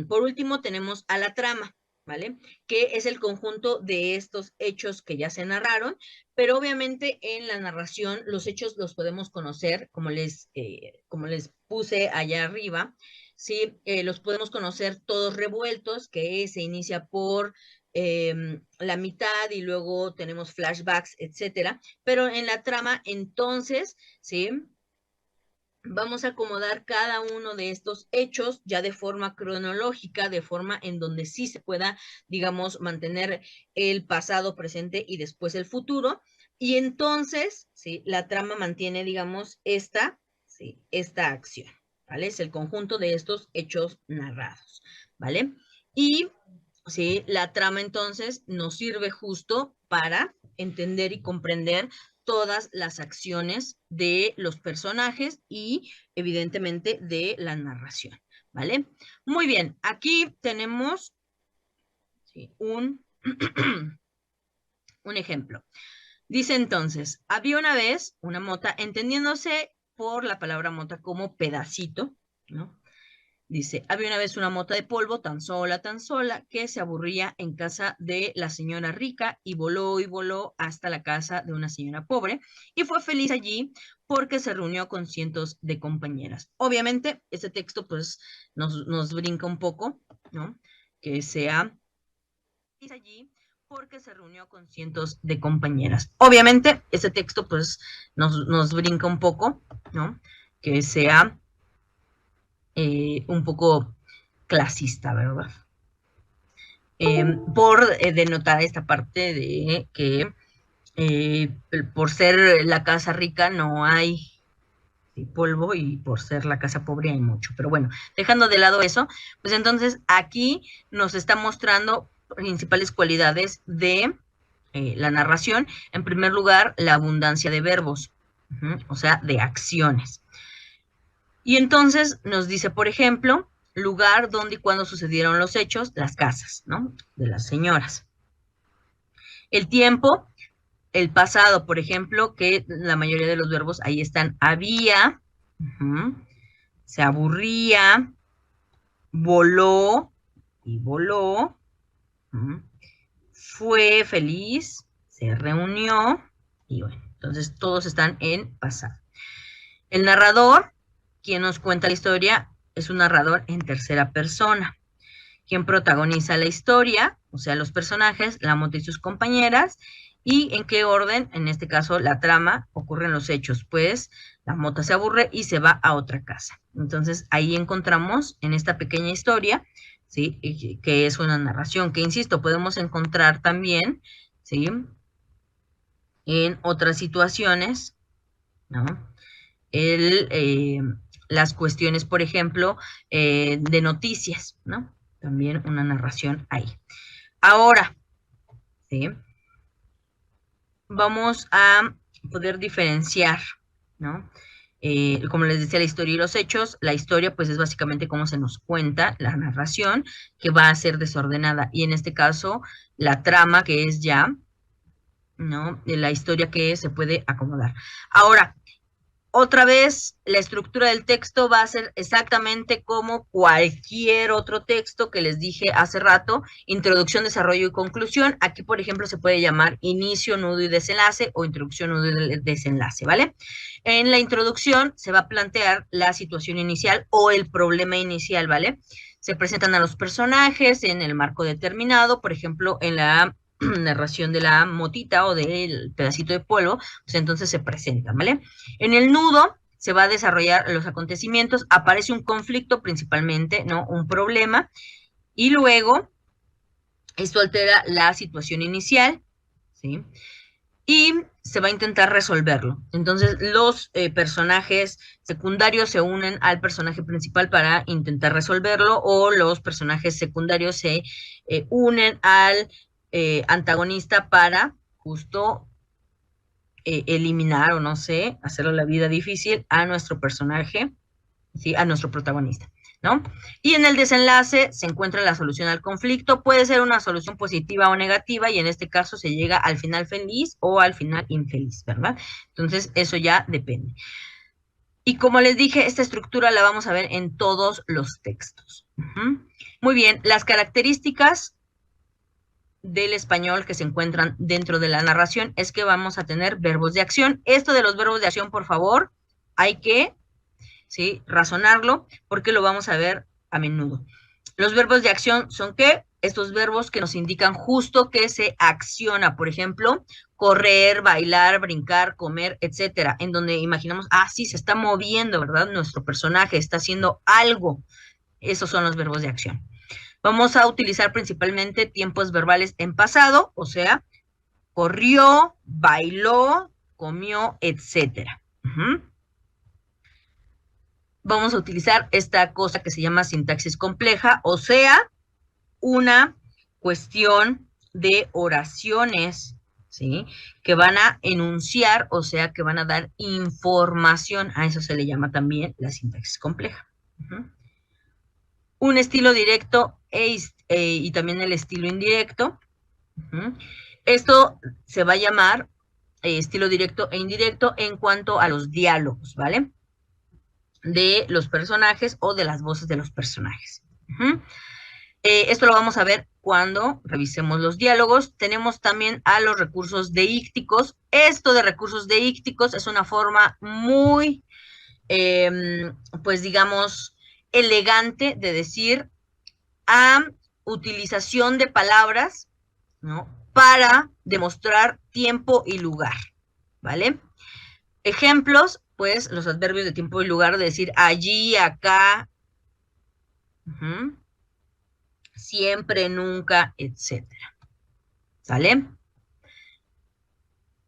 por último tenemos a la trama, ¿vale? Que es el conjunto de estos hechos que ya se narraron, pero obviamente en la narración los hechos los podemos conocer, como les puse allá arriba, ¿sí? Los podemos conocer todos revueltos, que se inicia por la mitad y luego tenemos flashbacks, etcétera, pero en la trama entonces, ¿sí?, vamos a acomodar cada uno de estos hechos ya de forma cronológica, de forma en donde sí se pueda, digamos, mantener el pasado, presente y después el futuro. Y entonces, ¿sí?, la trama mantiene, digamos, ¿sí?, esta acción, ¿vale? Es el conjunto de estos hechos narrados, ¿vale? Y, ¿sí?, la trama entonces nos sirve justo para entender y comprender todas las acciones de los personajes y evidentemente de la narración, ¿vale? Muy bien, aquí tenemos, ¿sí?, un ejemplo. Dice entonces, había una vez una mota, entendiéndose por la palabra mota como pedacito, ¿no? Dice, había una vez una mota de polvo tan sola, que se aburría en casa de la señora rica y voló hasta la casa de una señora pobre y fue feliz allí porque se reunió con cientos de compañeras. Obviamente, este texto pues nos brinca un poco, ¿no? Que sea feliz allí porque se reunió con cientos de compañeras. Obviamente, este texto pues nos brinca un poco, ¿no? Que sea un poco clasista, ¿verdad? Por denotar esta parte de que por ser la casa rica no hay polvo y por ser la casa pobre hay mucho. Pero bueno, dejando de lado eso, pues entonces aquí nos está mostrando principales cualidades de la narración. En primer lugar, la abundancia de verbos, o sea, de acciones. Y entonces nos dice, por ejemplo, lugar, dónde y cuándo sucedieron los hechos, las casas, ¿no?, de las señoras. El tiempo, el pasado, por ejemplo, que la mayoría de los verbos ahí están, había, se aburría, voló y voló, fue feliz, se reunió, y bueno, entonces todos están en pasado. El narrador, quien nos cuenta la historia, es un narrador en tercera persona. Quien protagoniza la historia, o sea, los personajes, la mota y sus compañeras, y en qué orden, en este caso, la trama, ocurren los hechos, pues la mota se aburre y se va a otra casa. Entonces, ahí encontramos, en esta pequeña historia, ¿sí? Que es una narración, que insisto, podemos encontrar también, ¿sí? En otras situaciones, ¿no? El, las cuestiones, por ejemplo, de noticias, ¿no? También una narración ahí. Ahora, ¿sí? Vamos a poder diferenciar, ¿no? Como les decía, la historia y los hechos. La historia, pues, es básicamente cómo se nos cuenta la narración, que va a ser desordenada. Y en este caso, la trama, que es ya, ¿no? De la historia que se puede acomodar. Ahora, otra vez, la estructura del texto va a ser exactamente como cualquier otro texto que les dije hace rato, introducción, desarrollo y conclusión. Aquí, por ejemplo, se puede llamar inicio, nudo y desenlace o introducción, nudo y desenlace, ¿vale? En la introducción se va a plantear la situación inicial o el problema inicial, ¿vale? Se presentan a los personajes en el marco determinado, por ejemplo, en la narración de la motita o del pedacito de polvo, pues entonces se presentan, ¿vale? En el nudo se va a desarrollar los acontecimientos, aparece un conflicto principalmente, ¿no? Un problema, y luego esto altera la situación inicial, ¿sí? Y se va a intentar resolverlo. Entonces, los personajes secundarios se unen al personaje principal para intentar resolverlo, o los personajes secundarios se unen al antagonista para justo eliminar o no sé, hacerle la vida difícil a nuestro personaje, ¿sí? A nuestro protagonista, ¿no? Y en el desenlace se encuentra la solución al conflicto, puede ser una solución positiva o negativa, y en este caso se llega al final feliz o al final infeliz, ¿verdad? Entonces, eso ya depende. Y como les dije, esta estructura la vamos a ver en todos los textos. Muy bien, las características del español que se encuentran dentro de la narración es que vamos a tener verbos de acción. Esto de los verbos de acción, por favor, hay que, ¿sí?, razonarlo, porque lo vamos a ver a menudo. Los verbos de acción son ¿qué? Estos verbos que nos indican justo que se acciona, por ejemplo, correr, bailar, brincar, comer, etcétera, en donde imaginamos, sí, se está moviendo, ¿verdad? Nuestro personaje está haciendo algo. Esos son los verbos de acción. Vamos a utilizar principalmente tiempos verbales en pasado, o sea, corrió, bailó, comió, etcétera. Vamos a utilizar esta cosa que se llama sintaxis compleja, o sea, una cuestión de oraciones, ¿sí?, que van a enunciar, o sea, que van a dar información. A eso se le llama también la sintaxis compleja. Un estilo directo y también el estilo indirecto. Esto se va a llamar estilo directo e indirecto en cuanto a los diálogos, ¿vale? De los personajes o de las voces de los personajes. Esto lo vamos a ver cuando revisemos los diálogos. Tenemos también a los recursos deícticos. Esto de recursos deícticos es una forma muy, pues digamos, elegante de decir a utilización de palabras, ¿no?, para demostrar tiempo y lugar, ¿vale? Ejemplos, pues, los adverbios de tiempo y lugar, de decir allí, acá, siempre, nunca, etcétera. ¿Sale?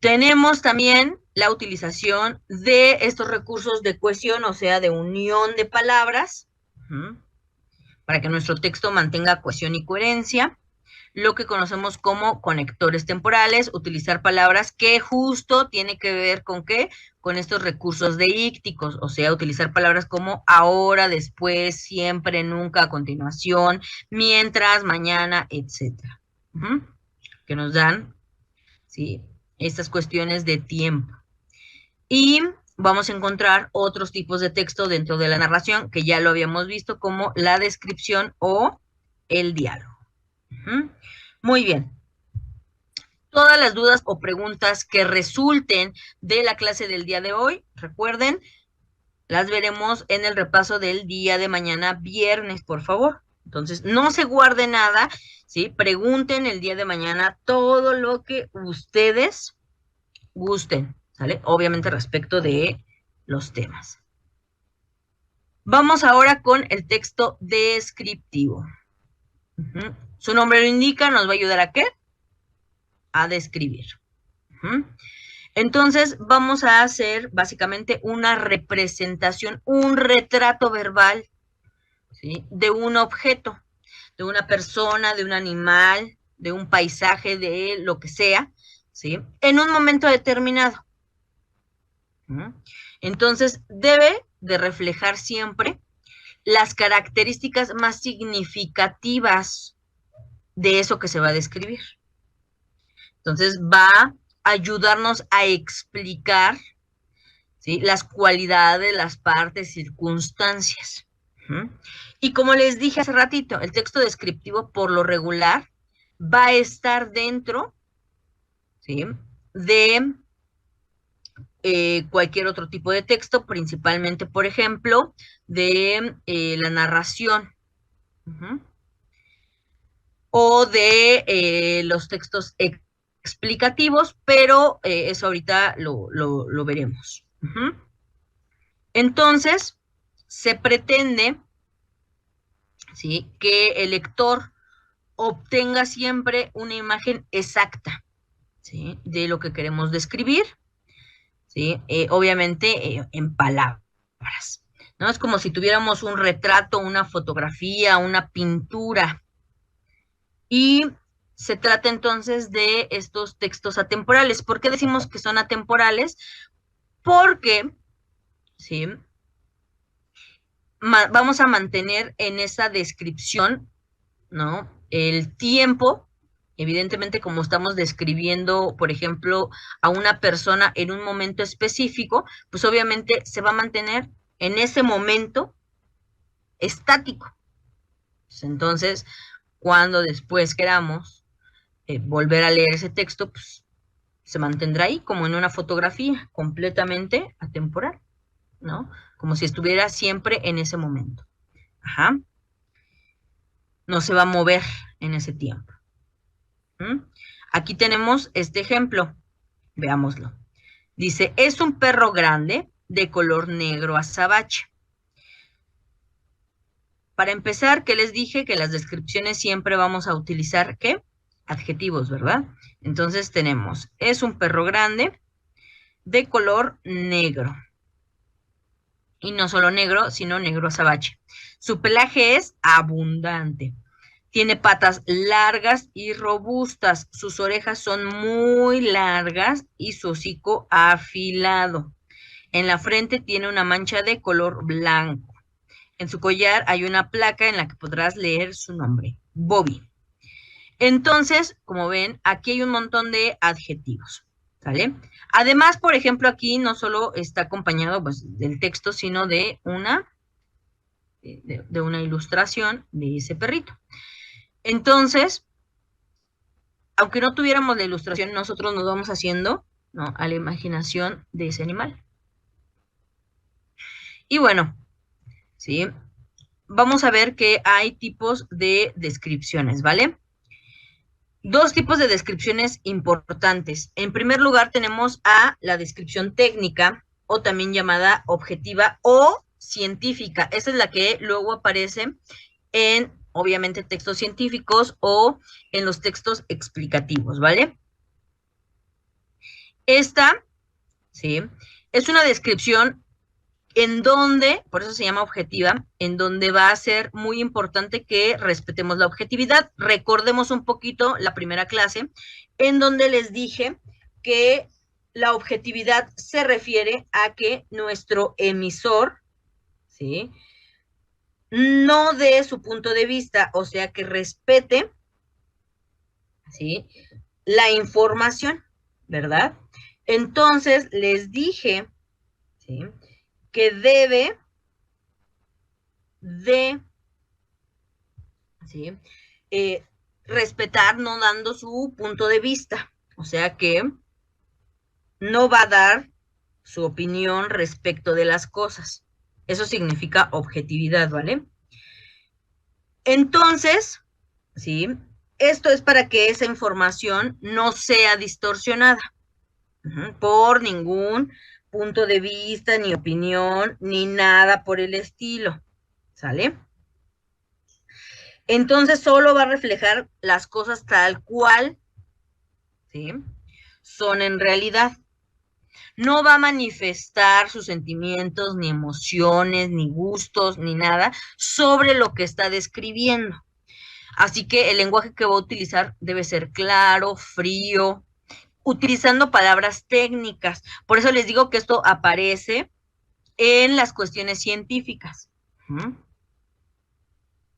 Tenemos también la utilización de estos recursos de cohesión, o sea, de unión de palabras, para que nuestro texto mantenga cohesión y coherencia. Lo que conocemos como conectores temporales, utilizar palabras que justo tiene que ver con ¿qué? Con estos recursos deícticos, o sea, utilizar palabras como ahora, después, siempre, nunca, a continuación, mientras, mañana, etcétera, que nos dan, ¿sí?, estas cuestiones de tiempo. Y vamos a encontrar otros tipos de texto dentro de la narración, que ya lo habíamos visto, como la descripción o el diálogo. Muy bien. Todas las dudas o preguntas que resulten de la clase del día de hoy, recuerden, las veremos en el repaso del día de mañana, viernes, por favor. Entonces, no se guarde nada, ¿sí? Pregunten el día de mañana todo lo que ustedes gusten, ¿sale? Obviamente respecto de los temas. Vamos ahora con el texto descriptivo. Su nombre lo indica, nos va a ayudar ¿a qué? A describir. Entonces, vamos a hacer básicamente una representación, un retrato verbal, ¿sí? De un objeto, de una persona, de un animal, de un paisaje, de lo que sea, ¿sí? En un momento determinado. Entonces, debe de reflejar siempre las características más significativas de eso que se va a describir. Entonces, va a ayudarnos a explicar, ¿sí?, las cualidades, las partes, circunstancias. Y como les dije hace ratito, el texto descriptivo por lo regular va a estar dentro, ¿sí?, de cualquier otro tipo de texto, principalmente, por ejemplo, de la narración. O de los textos explicativos, pero eso ahorita lo veremos. Entonces, se pretende, ¿sí?, que el lector obtenga siempre una imagen exacta, ¿sí?, de lo que queremos describir, ¿sí? Obviamente en palabras, ¿no? Es como si tuviéramos un retrato, una fotografía, una pintura. Y se trata entonces de estos textos atemporales. ¿Por qué decimos que son atemporales? Porque, ¿sí?, vamos a mantener en esa descripción, ¿no?, el tiempo, evidentemente como estamos describiendo, por ejemplo, a una persona en un momento específico, pues obviamente se va a mantener en ese momento estático. Entonces, cuando después queramos volver a leer ese texto, pues se mantendrá ahí como en una fotografía completamente atemporal, ¿no? Como si estuviera siempre en ese momento. No se va a mover en ese tiempo. Aquí tenemos este ejemplo. Veámoslo. Dice, es un perro grande de color negro azabache. Para empezar, ¿qué les dije? Que las descripciones siempre vamos a utilizar, ¿qué? Adjetivos, ¿verdad? Entonces tenemos, es un perro grande de color negro. Y no solo negro, sino negro azabache. Su pelaje es abundante. Tiene patas largas y robustas. Sus orejas son muy largas y su hocico afilado. En la frente tiene una mancha de color blanco. En su collar hay una placa en la que podrás leer su nombre, Bobby. Entonces, como ven, aquí hay un montón de adjetivos, ¿sale? Además, por ejemplo, aquí no solo está acompañado, pues, del texto, sino de una ilustración de ese perrito. Entonces, aunque no tuviéramos la ilustración, nosotros nos vamos haciendo, ¿no?, a la imaginación de ese animal. Y bueno, ¿sí?, vamos a ver que hay tipos de descripciones, ¿vale? Dos tipos de descripciones importantes. En primer lugar, tenemos a la descripción técnica, o también llamada objetiva o científica. Esa es la que luego aparece en, obviamente, textos científicos o en los textos explicativos, ¿vale? Esta, ¿sí?, es una descripción en donde, por eso se llama objetiva, en donde va a ser muy importante que respetemos la objetividad. Recordemos un poquito la primera clase, en donde les dije que la objetividad se refiere a que nuestro emisor, ¿sí?, no dé su punto de vista, o sea, que respete, ¿sí?, la información, ¿verdad? Entonces, les dije, ¿sí?, que debe de, ¿sí?, respetar, no dando su punto de vista. O sea que no va a dar su opinión respecto de las cosas. Eso significa objetividad, ¿vale? Entonces, ¿sí?, esto es para que esa información no sea distorsionada por ningún punto de vista, ni opinión, ni nada por el estilo, ¿sale? Entonces solo va a reflejar las cosas tal cual, ¿sí?, son en realidad. No va a manifestar sus sentimientos, ni emociones, ni gustos, ni nada sobre lo que está describiendo. Así que el lenguaje que va a utilizar debe ser claro, frío, utilizando palabras técnicas. Por eso les digo que esto aparece en las cuestiones científicas.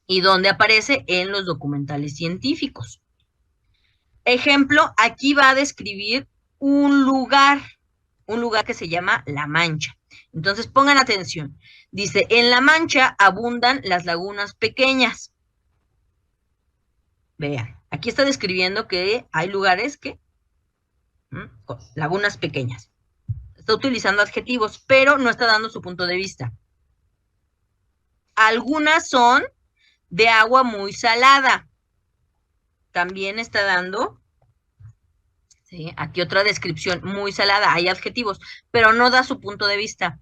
¿Y dónde aparece? En los documentales científicos. Ejemplo, aquí va a describir un lugar que se llama La Mancha. Entonces pongan atención. Dice, en La Mancha abundan las lagunas pequeñas. Vean, aquí está describiendo que hay lugares que, con lagunas pequeñas. Está utilizando adjetivos, pero no está dando su punto de vista. Algunas son de agua muy salada. También está dando, ¿sí?, aquí otra descripción, muy salada, hay adjetivos, pero no da su punto de vista.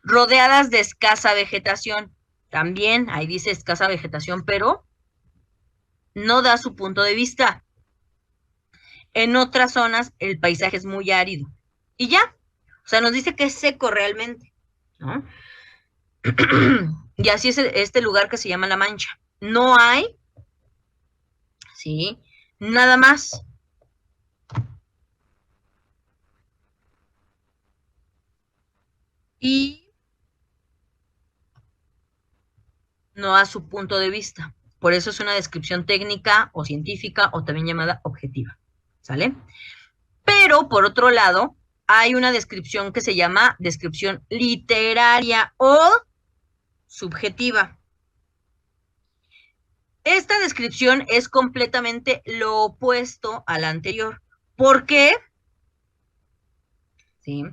Rodeadas de escasa vegetación. También ahí dice escasa vegetación, pero no da su punto de vista. En otras zonas el paisaje es muy árido. Y ya, o sea, nos dice que es seco realmente, ¿no? Y así es este lugar que se llama La Mancha. No hay, ¿sí?, nada más. Y no da su punto de vista. Por eso es una descripción técnica o científica o también llamada objetiva. ¿Sale? Pero, por otro lado, hay una descripción que se llama descripción literaria o subjetiva. Esta descripción es completamente lo opuesto a la anterior. ¿Por qué? ¿Sí?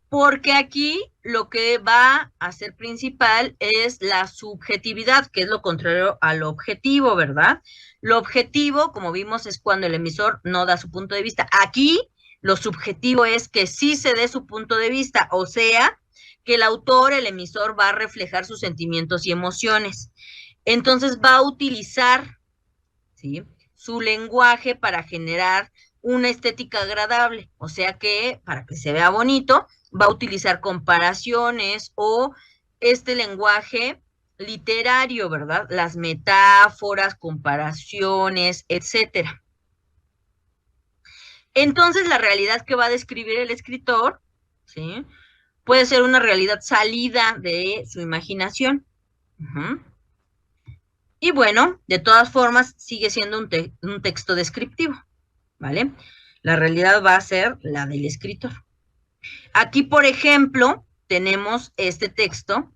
Porque aquí lo que va a ser principal es la subjetividad, que es lo contrario al objetivo, ¿verdad? Lo objetivo, como vimos, es cuando el emisor no da su punto de vista. Aquí lo subjetivo es que sí se dé su punto de vista, o sea, que el autor, el emisor, va a reflejar sus sentimientos y emociones. Entonces va a utilizar, ¿sí?, su lenguaje para generar una estética agradable, o sea que para que se vea bonito, va a utilizar comparaciones o este lenguaje literario, ¿verdad? Las metáforas, comparaciones, etcétera. Entonces, la realidad que va a describir el escritor, ¿sí?, puede ser una realidad salida de su imaginación. Y bueno, de todas formas, sigue siendo un texto descriptivo, ¿vale? La realidad va a ser la del escritor. Aquí, por ejemplo, tenemos este texto,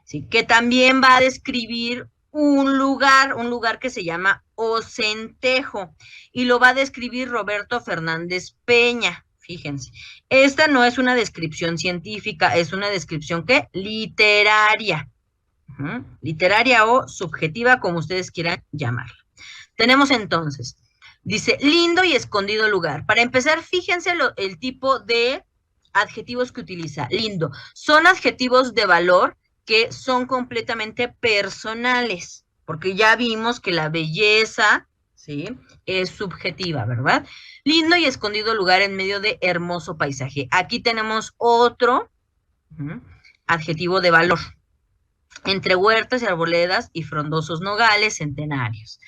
¿sí?, que también va a describir un lugar que se llama Ocentejo, y lo va a describir Roberto Fernández Peña. Fíjense, esta no es una descripción científica, es una descripción, ¿qué?, literaria. Literaria o subjetiva, como ustedes quieran llamarla. Tenemos entonces, dice, lindo y escondido lugar. Para empezar, fíjense el tipo de adjetivos que utiliza. Lindo. Son adjetivos de valor que son completamente personales, porque ya vimos que la belleza, ¿sí?, es subjetiva, ¿verdad? Lindo y escondido lugar en medio de hermoso paisaje. Aquí tenemos otro adjetivo de valor. Entre huertas y arboledas y frondosos nogales centenarios.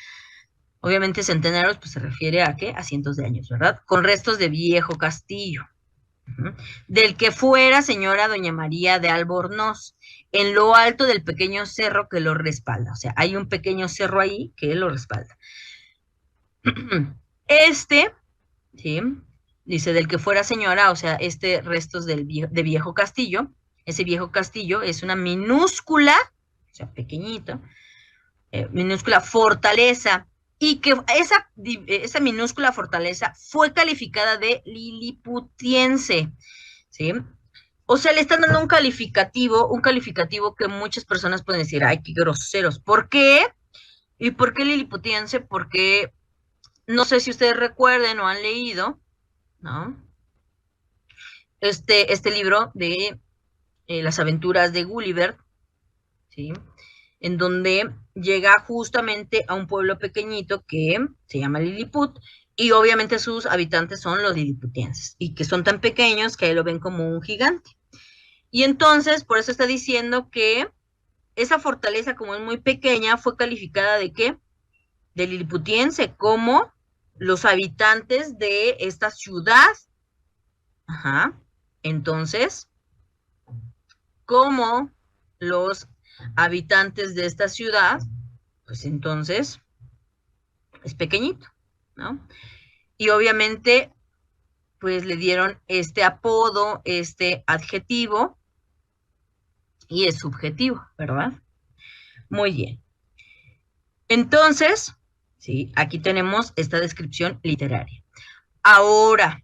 Obviamente centenarios pues se refiere a ¿qué? A cientos de años, ¿verdad? Con restos de viejo castillo. Del que fuera señora doña María de Albornoz, en lo alto del pequeño cerro que lo respalda. O sea, hay un pequeño cerro ahí que lo respalda. ¿Sí?, dice del que fuera señora, o sea, restos de viejo castillo. Ese viejo castillo es una minúscula, o sea, pequeñito, minúscula fortaleza, y que esa minúscula fortaleza fue calificada de liliputiense, ¿sí? O sea, le están dando un calificativo que muchas personas pueden decir, ay, qué groseros. ¿Por qué? ¿Y por qué liliputiense? Porque no sé si ustedes recuerden o han leído, ¿no?, este libro de Las aventuras de Gulliver, ¿sí?, en donde llega justamente a un pueblo pequeñito que se llama Lilliput, y obviamente sus habitantes son los liliputienses, y que son tan pequeños que ahí lo ven como un gigante. Y entonces, por eso está diciendo que esa fortaleza, como es muy pequeña, fue calificada de ¿qué? De liliputiense, como los habitantes de esta ciudad. Ajá. Entonces, como los habitantes de esta ciudad, pues entonces es pequeñito, ¿no? Y obviamente, pues le dieron este apodo, este adjetivo, y es subjetivo, ¿verdad? Muy bien. Entonces, sí, aquí tenemos esta descripción literaria. Ahora,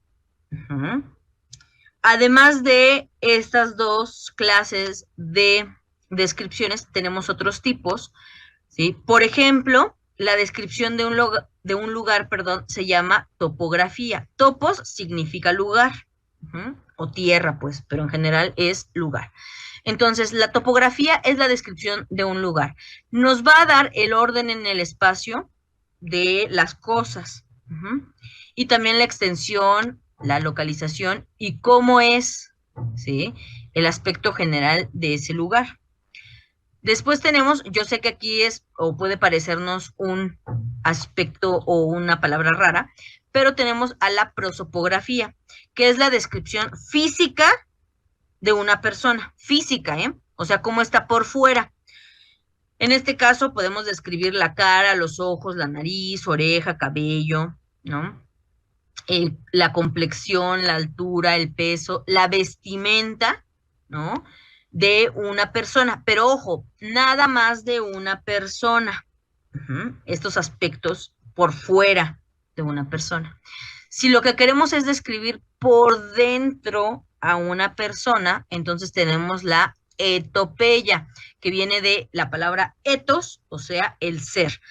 además de estas dos clases de descripciones, tenemos otros tipos, ¿sí? Por ejemplo, la descripción de un lugar, perdón, se llama topografía. Topos significa lugar, o tierra, pues, pero en general es lugar. Entonces, la topografía es la descripción de un lugar. Nos va a dar el orden en el espacio de las cosas, y también la extensión, la localización y cómo es, ¿sí?, el aspecto general de ese lugar. Después tenemos, yo sé que aquí es, o puede parecernos un aspecto o una palabra rara, pero tenemos a la prosopografía, que es la descripción física de una persona, física, o sea, cómo está por fuera. En este caso podemos describir la cara, los ojos, la nariz, oreja, cabello, ¿no? La complexión, la altura, el peso, la vestimenta, ¿no?, de una persona. Pero ojo, nada más de una persona. Estos aspectos por fuera de una persona. Si lo que queremos es describir por dentro a una persona, entonces tenemos la etopeya, que viene de la palabra etos, o sea, el ser.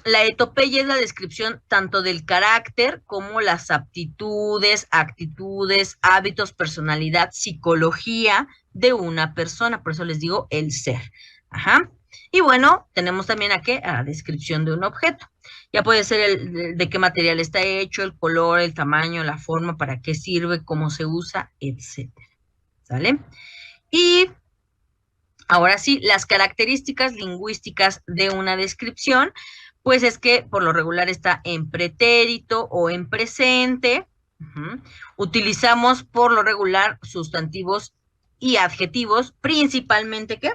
La etopeya es la descripción tanto del carácter como las aptitudes, actitudes, hábitos, personalidad, psicología de una persona. Por eso les digo el ser. Y bueno, tenemos también aquí a la descripción de un objeto. Ya puede ser de qué material está hecho, el color, el tamaño, la forma, para qué sirve, cómo se usa, etcétera. ¿Sale? Y ahora sí, las características lingüísticas de una descripción, pues es que por lo regular está en pretérito o en presente. Utilizamos por lo regular sustantivos y adjetivos, principalmente, ¿qué?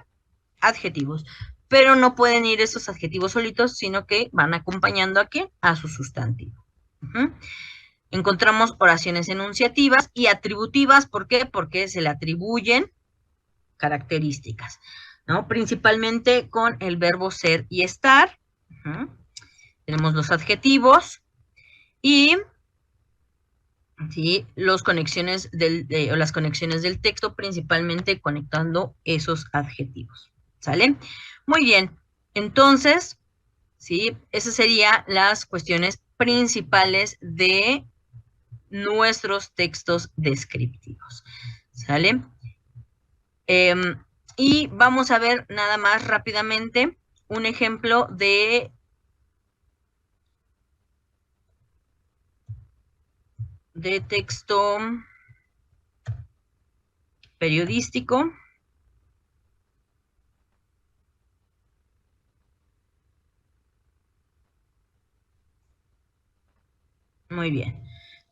Adjetivos. Pero no pueden ir esos adjetivos solitos, sino que van acompañando a ¿qué? A su sustantivo. Encontramos oraciones enunciativas y atributivas. ¿Por qué? Porque se le atribuyen características, ¿no? Principalmente con el verbo ser y estar. Tenemos los adjetivos y ¿sí? Las conexiones del texto, principalmente conectando esos adjetivos. ¿Sale? Muy bien. Entonces, ¿sí? Esas serían las cuestiones principales de nuestros textos descriptivos. ¿Sale? Y vamos a ver nada más rápidamente un ejemplo de texto periodístico. Muy bien.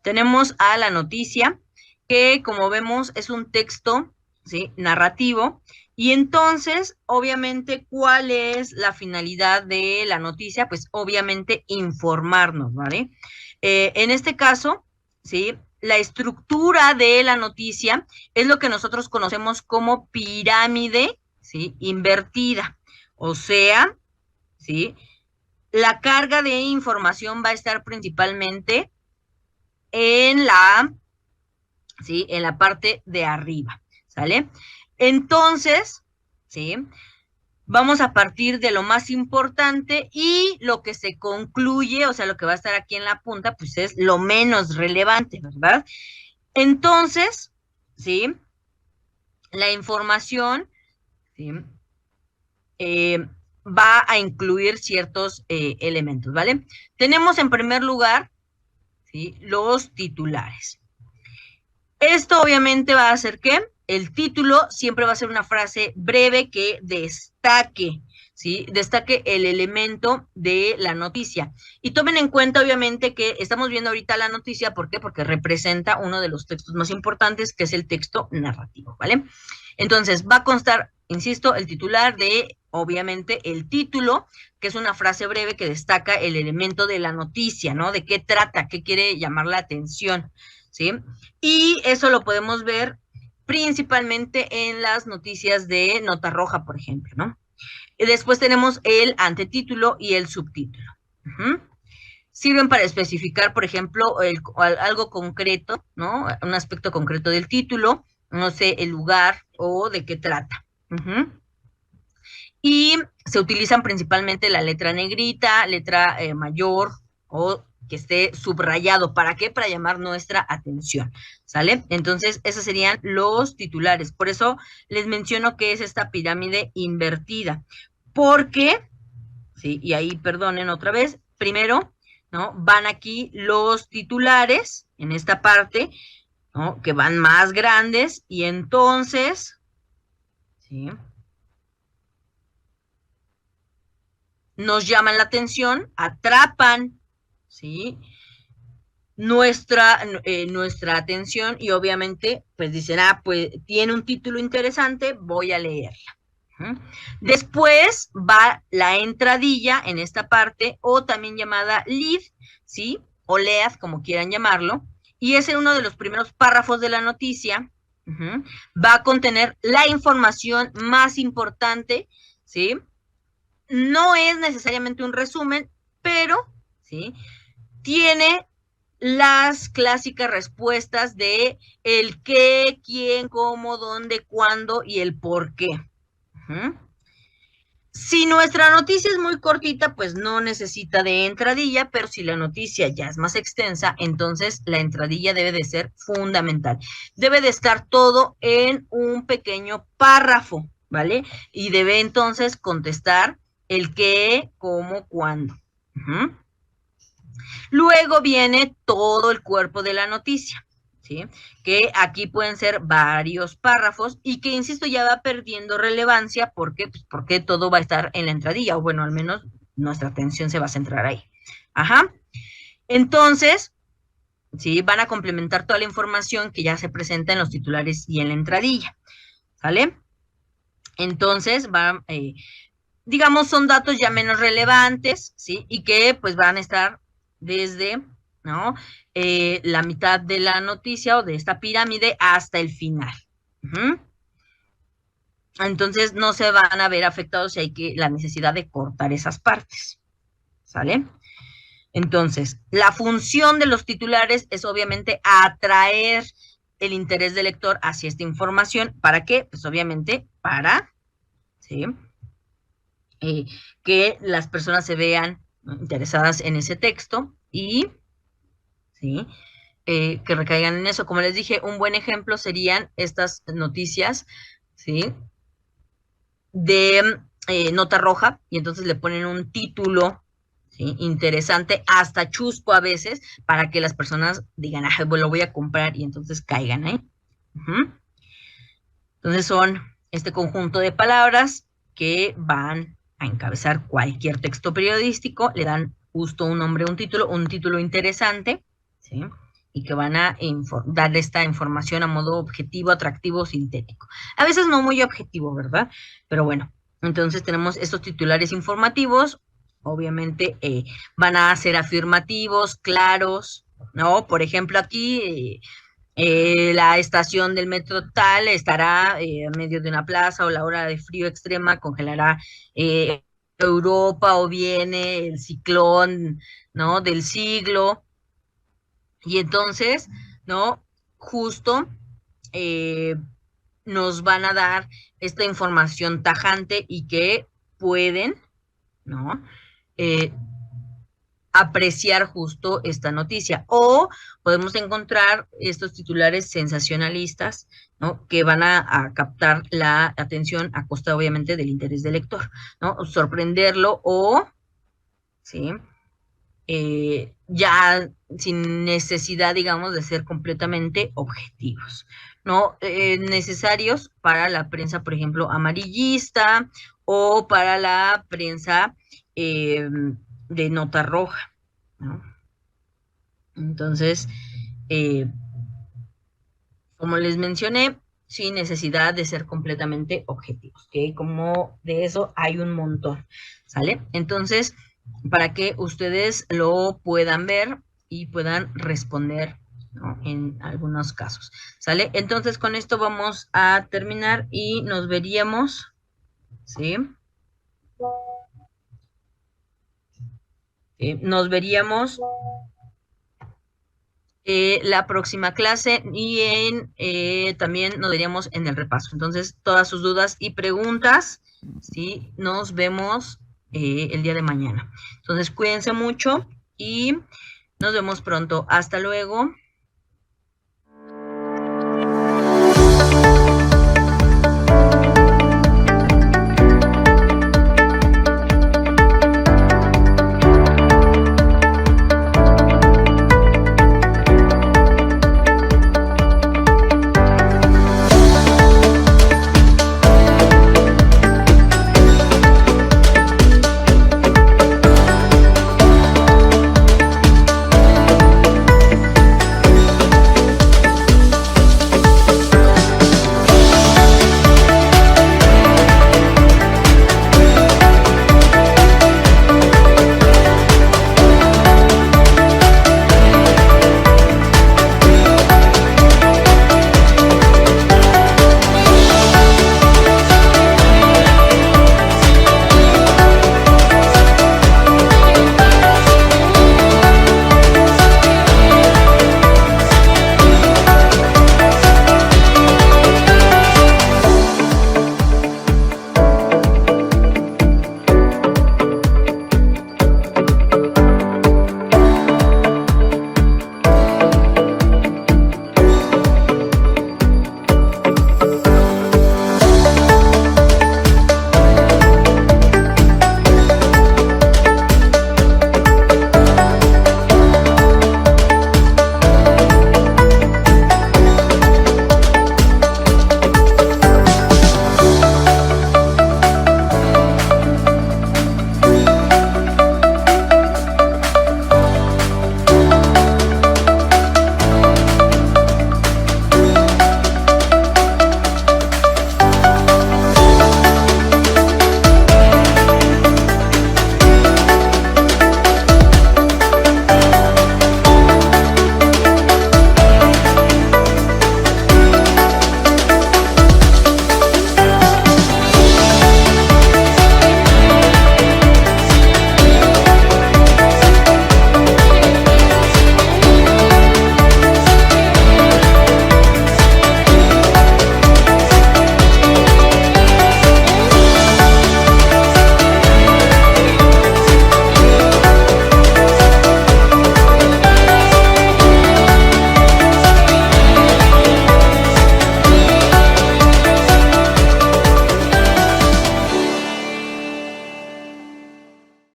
Tenemos a la noticia, que como vemos es un texto, ¿sí?, narrativo. Y entonces, obviamente, ¿cuál es la finalidad de la noticia? Pues obviamente informarnos, ¿vale? En este caso, ¿sí?, la estructura de la noticia es lo que nosotros conocemos como pirámide, ¿sí?, invertida. O sea, ¿sí?, la carga de información va a estar principalmente en la, ¿sí?, en la parte de arriba, ¿sale? Entonces, ¿sí?, vamos a partir de lo más importante, y lo que se concluye, o sea, lo que va a estar aquí en la punta, pues es lo menos relevante, ¿verdad? Entonces, ¿sí?, la información, ¿sí?, va a incluir ciertos elementos, ¿vale? Tenemos en primer lugar, ¿sí?, los titulares. Esto obviamente va a hacer que el título siempre va a ser una frase breve que destaque, ¿sí? Destaque el elemento de la noticia. Y tomen en cuenta, obviamente, que estamos viendo ahorita la noticia, ¿por qué? Porque representa uno de los textos más importantes, que es el texto narrativo, ¿vale? Entonces, va a constar, insisto, el titular de, obviamente, el título, que es una frase breve que destaca el elemento de la noticia, ¿no? De qué trata, qué quiere llamar la atención, ¿sí? Y eso lo podemos ver principalmente en las noticias de Nota Roja, por ejemplo, ¿no? Y después tenemos el antetítulo y el subtítulo. Sirven para especificar, por ejemplo, algo concreto, ¿no? Un aspecto concreto del título, no sé, el lugar o de qué trata. Y se utilizan principalmente la letra negrita, letra mayor o que esté subrayado. ¿Para qué? Para llamar nuestra atención, ¿sale? Entonces, esos serían los titulares. Por eso les menciono que es esta pirámide invertida. Porque, sí, y ahí perdonen otra vez, primero, ¿no? Van aquí los titulares en esta parte, ¿no? Que van más grandes y entonces, ¿sí?, nos llaman la atención, atrapan, ¿sí?, nuestra atención y obviamente pues dicen, pues tiene un título interesante, voy a leerla. Después va la entradilla en esta parte, o también llamada lead, ¿sí?, o lead, como quieran llamarlo, y es en uno de los primeros párrafos de la noticia. Va a contener la información más importante, ¿sí? No es necesariamente un resumen, pero, ¿sí?, tiene las clásicas respuestas de el qué, quién, cómo, dónde, cuándo y el por qué. Si nuestra noticia es muy cortita, pues no necesita de entradilla, pero si la noticia ya es más extensa, entonces la entradilla debe de ser fundamental. Debe de estar todo en un pequeño párrafo, ¿vale? Y debe entonces contestar el qué, cómo, cuándo. Luego viene todo el cuerpo de la noticia, ¿sí?, que aquí pueden ser varios párrafos y que, insisto, ya va perdiendo relevancia porque, pues, porque todo va a estar en la entradilla, o bueno, al menos nuestra atención se va a centrar ahí. Entonces, ¿sí?, van a complementar toda la información que ya se presenta en los titulares y en la entradilla, ¿sale? Entonces, digamos, son datos ya menos relevantes, ¿sí?, y que pues van a estar desde, ¿no?, la mitad de la noticia o de esta pirámide hasta el final. Entonces no se van a ver afectados si hay la necesidad de cortar esas partes, ¿sale? Entonces, la función de los titulares es obviamente atraer el interés del lector hacia esta información. ¿Para qué? Pues obviamente para, ¿sí?, que las personas se vean, ¿no?, interesadas en ese texto y, ¿sí?, que recaigan en eso. Como les dije, un buen ejemplo serían estas noticias, ¿sí?, de Nota Roja, y entonces le ponen un título, ¿sí?, interesante, hasta chusco a veces, para que las personas digan, pues lo voy a comprar, y entonces caigan ahí. Entonces son este conjunto de palabras que van a encabezar cualquier texto periodístico, le dan justo un nombre, un título interesante, ¿sí?, y que van a darle esta información a modo objetivo, atractivo, sintético. A veces no muy objetivo, ¿verdad? Pero bueno, entonces tenemos estos titulares informativos, obviamente van a ser afirmativos, claros, ¿no? Por ejemplo, aquí la estación del metro tal estará en medio de una plaza, o la hora de frío extrema congelará Europa, o viene el ciclón, ¿no?, del siglo. Y entonces, ¿no?, justo nos van a dar esta información tajante y que pueden, ¿no?, apreciar justo esta noticia. O podemos encontrar estos titulares sensacionalistas, ¿no? Que van a captar la atención a costa, obviamente, del interés del lector, ¿no? Sorprenderlo o, ¿sí? Ya sin necesidad, digamos, de ser completamente objetivos, ¿no? Necesarios para la prensa, por ejemplo, amarillista o para la prensa de nota roja, ¿no? Entonces, eh, como les mencioné, sin necesidad de ser completamente objetivos, ¿ok? Como de eso hay un montón, ¿sale? Entonces, para que ustedes lo puedan ver y puedan responder, ¿no? En algunos casos, ¿sale? Entonces, con esto vamos a terminar y nos veríamos, ¿sí? Nos veríamos la próxima clase y también nos veríamos en el repaso. Entonces, todas sus dudas y preguntas, ¿sí? Nos vemos el día de mañana. Entonces, cuídense mucho y nos vemos pronto. Hasta luego.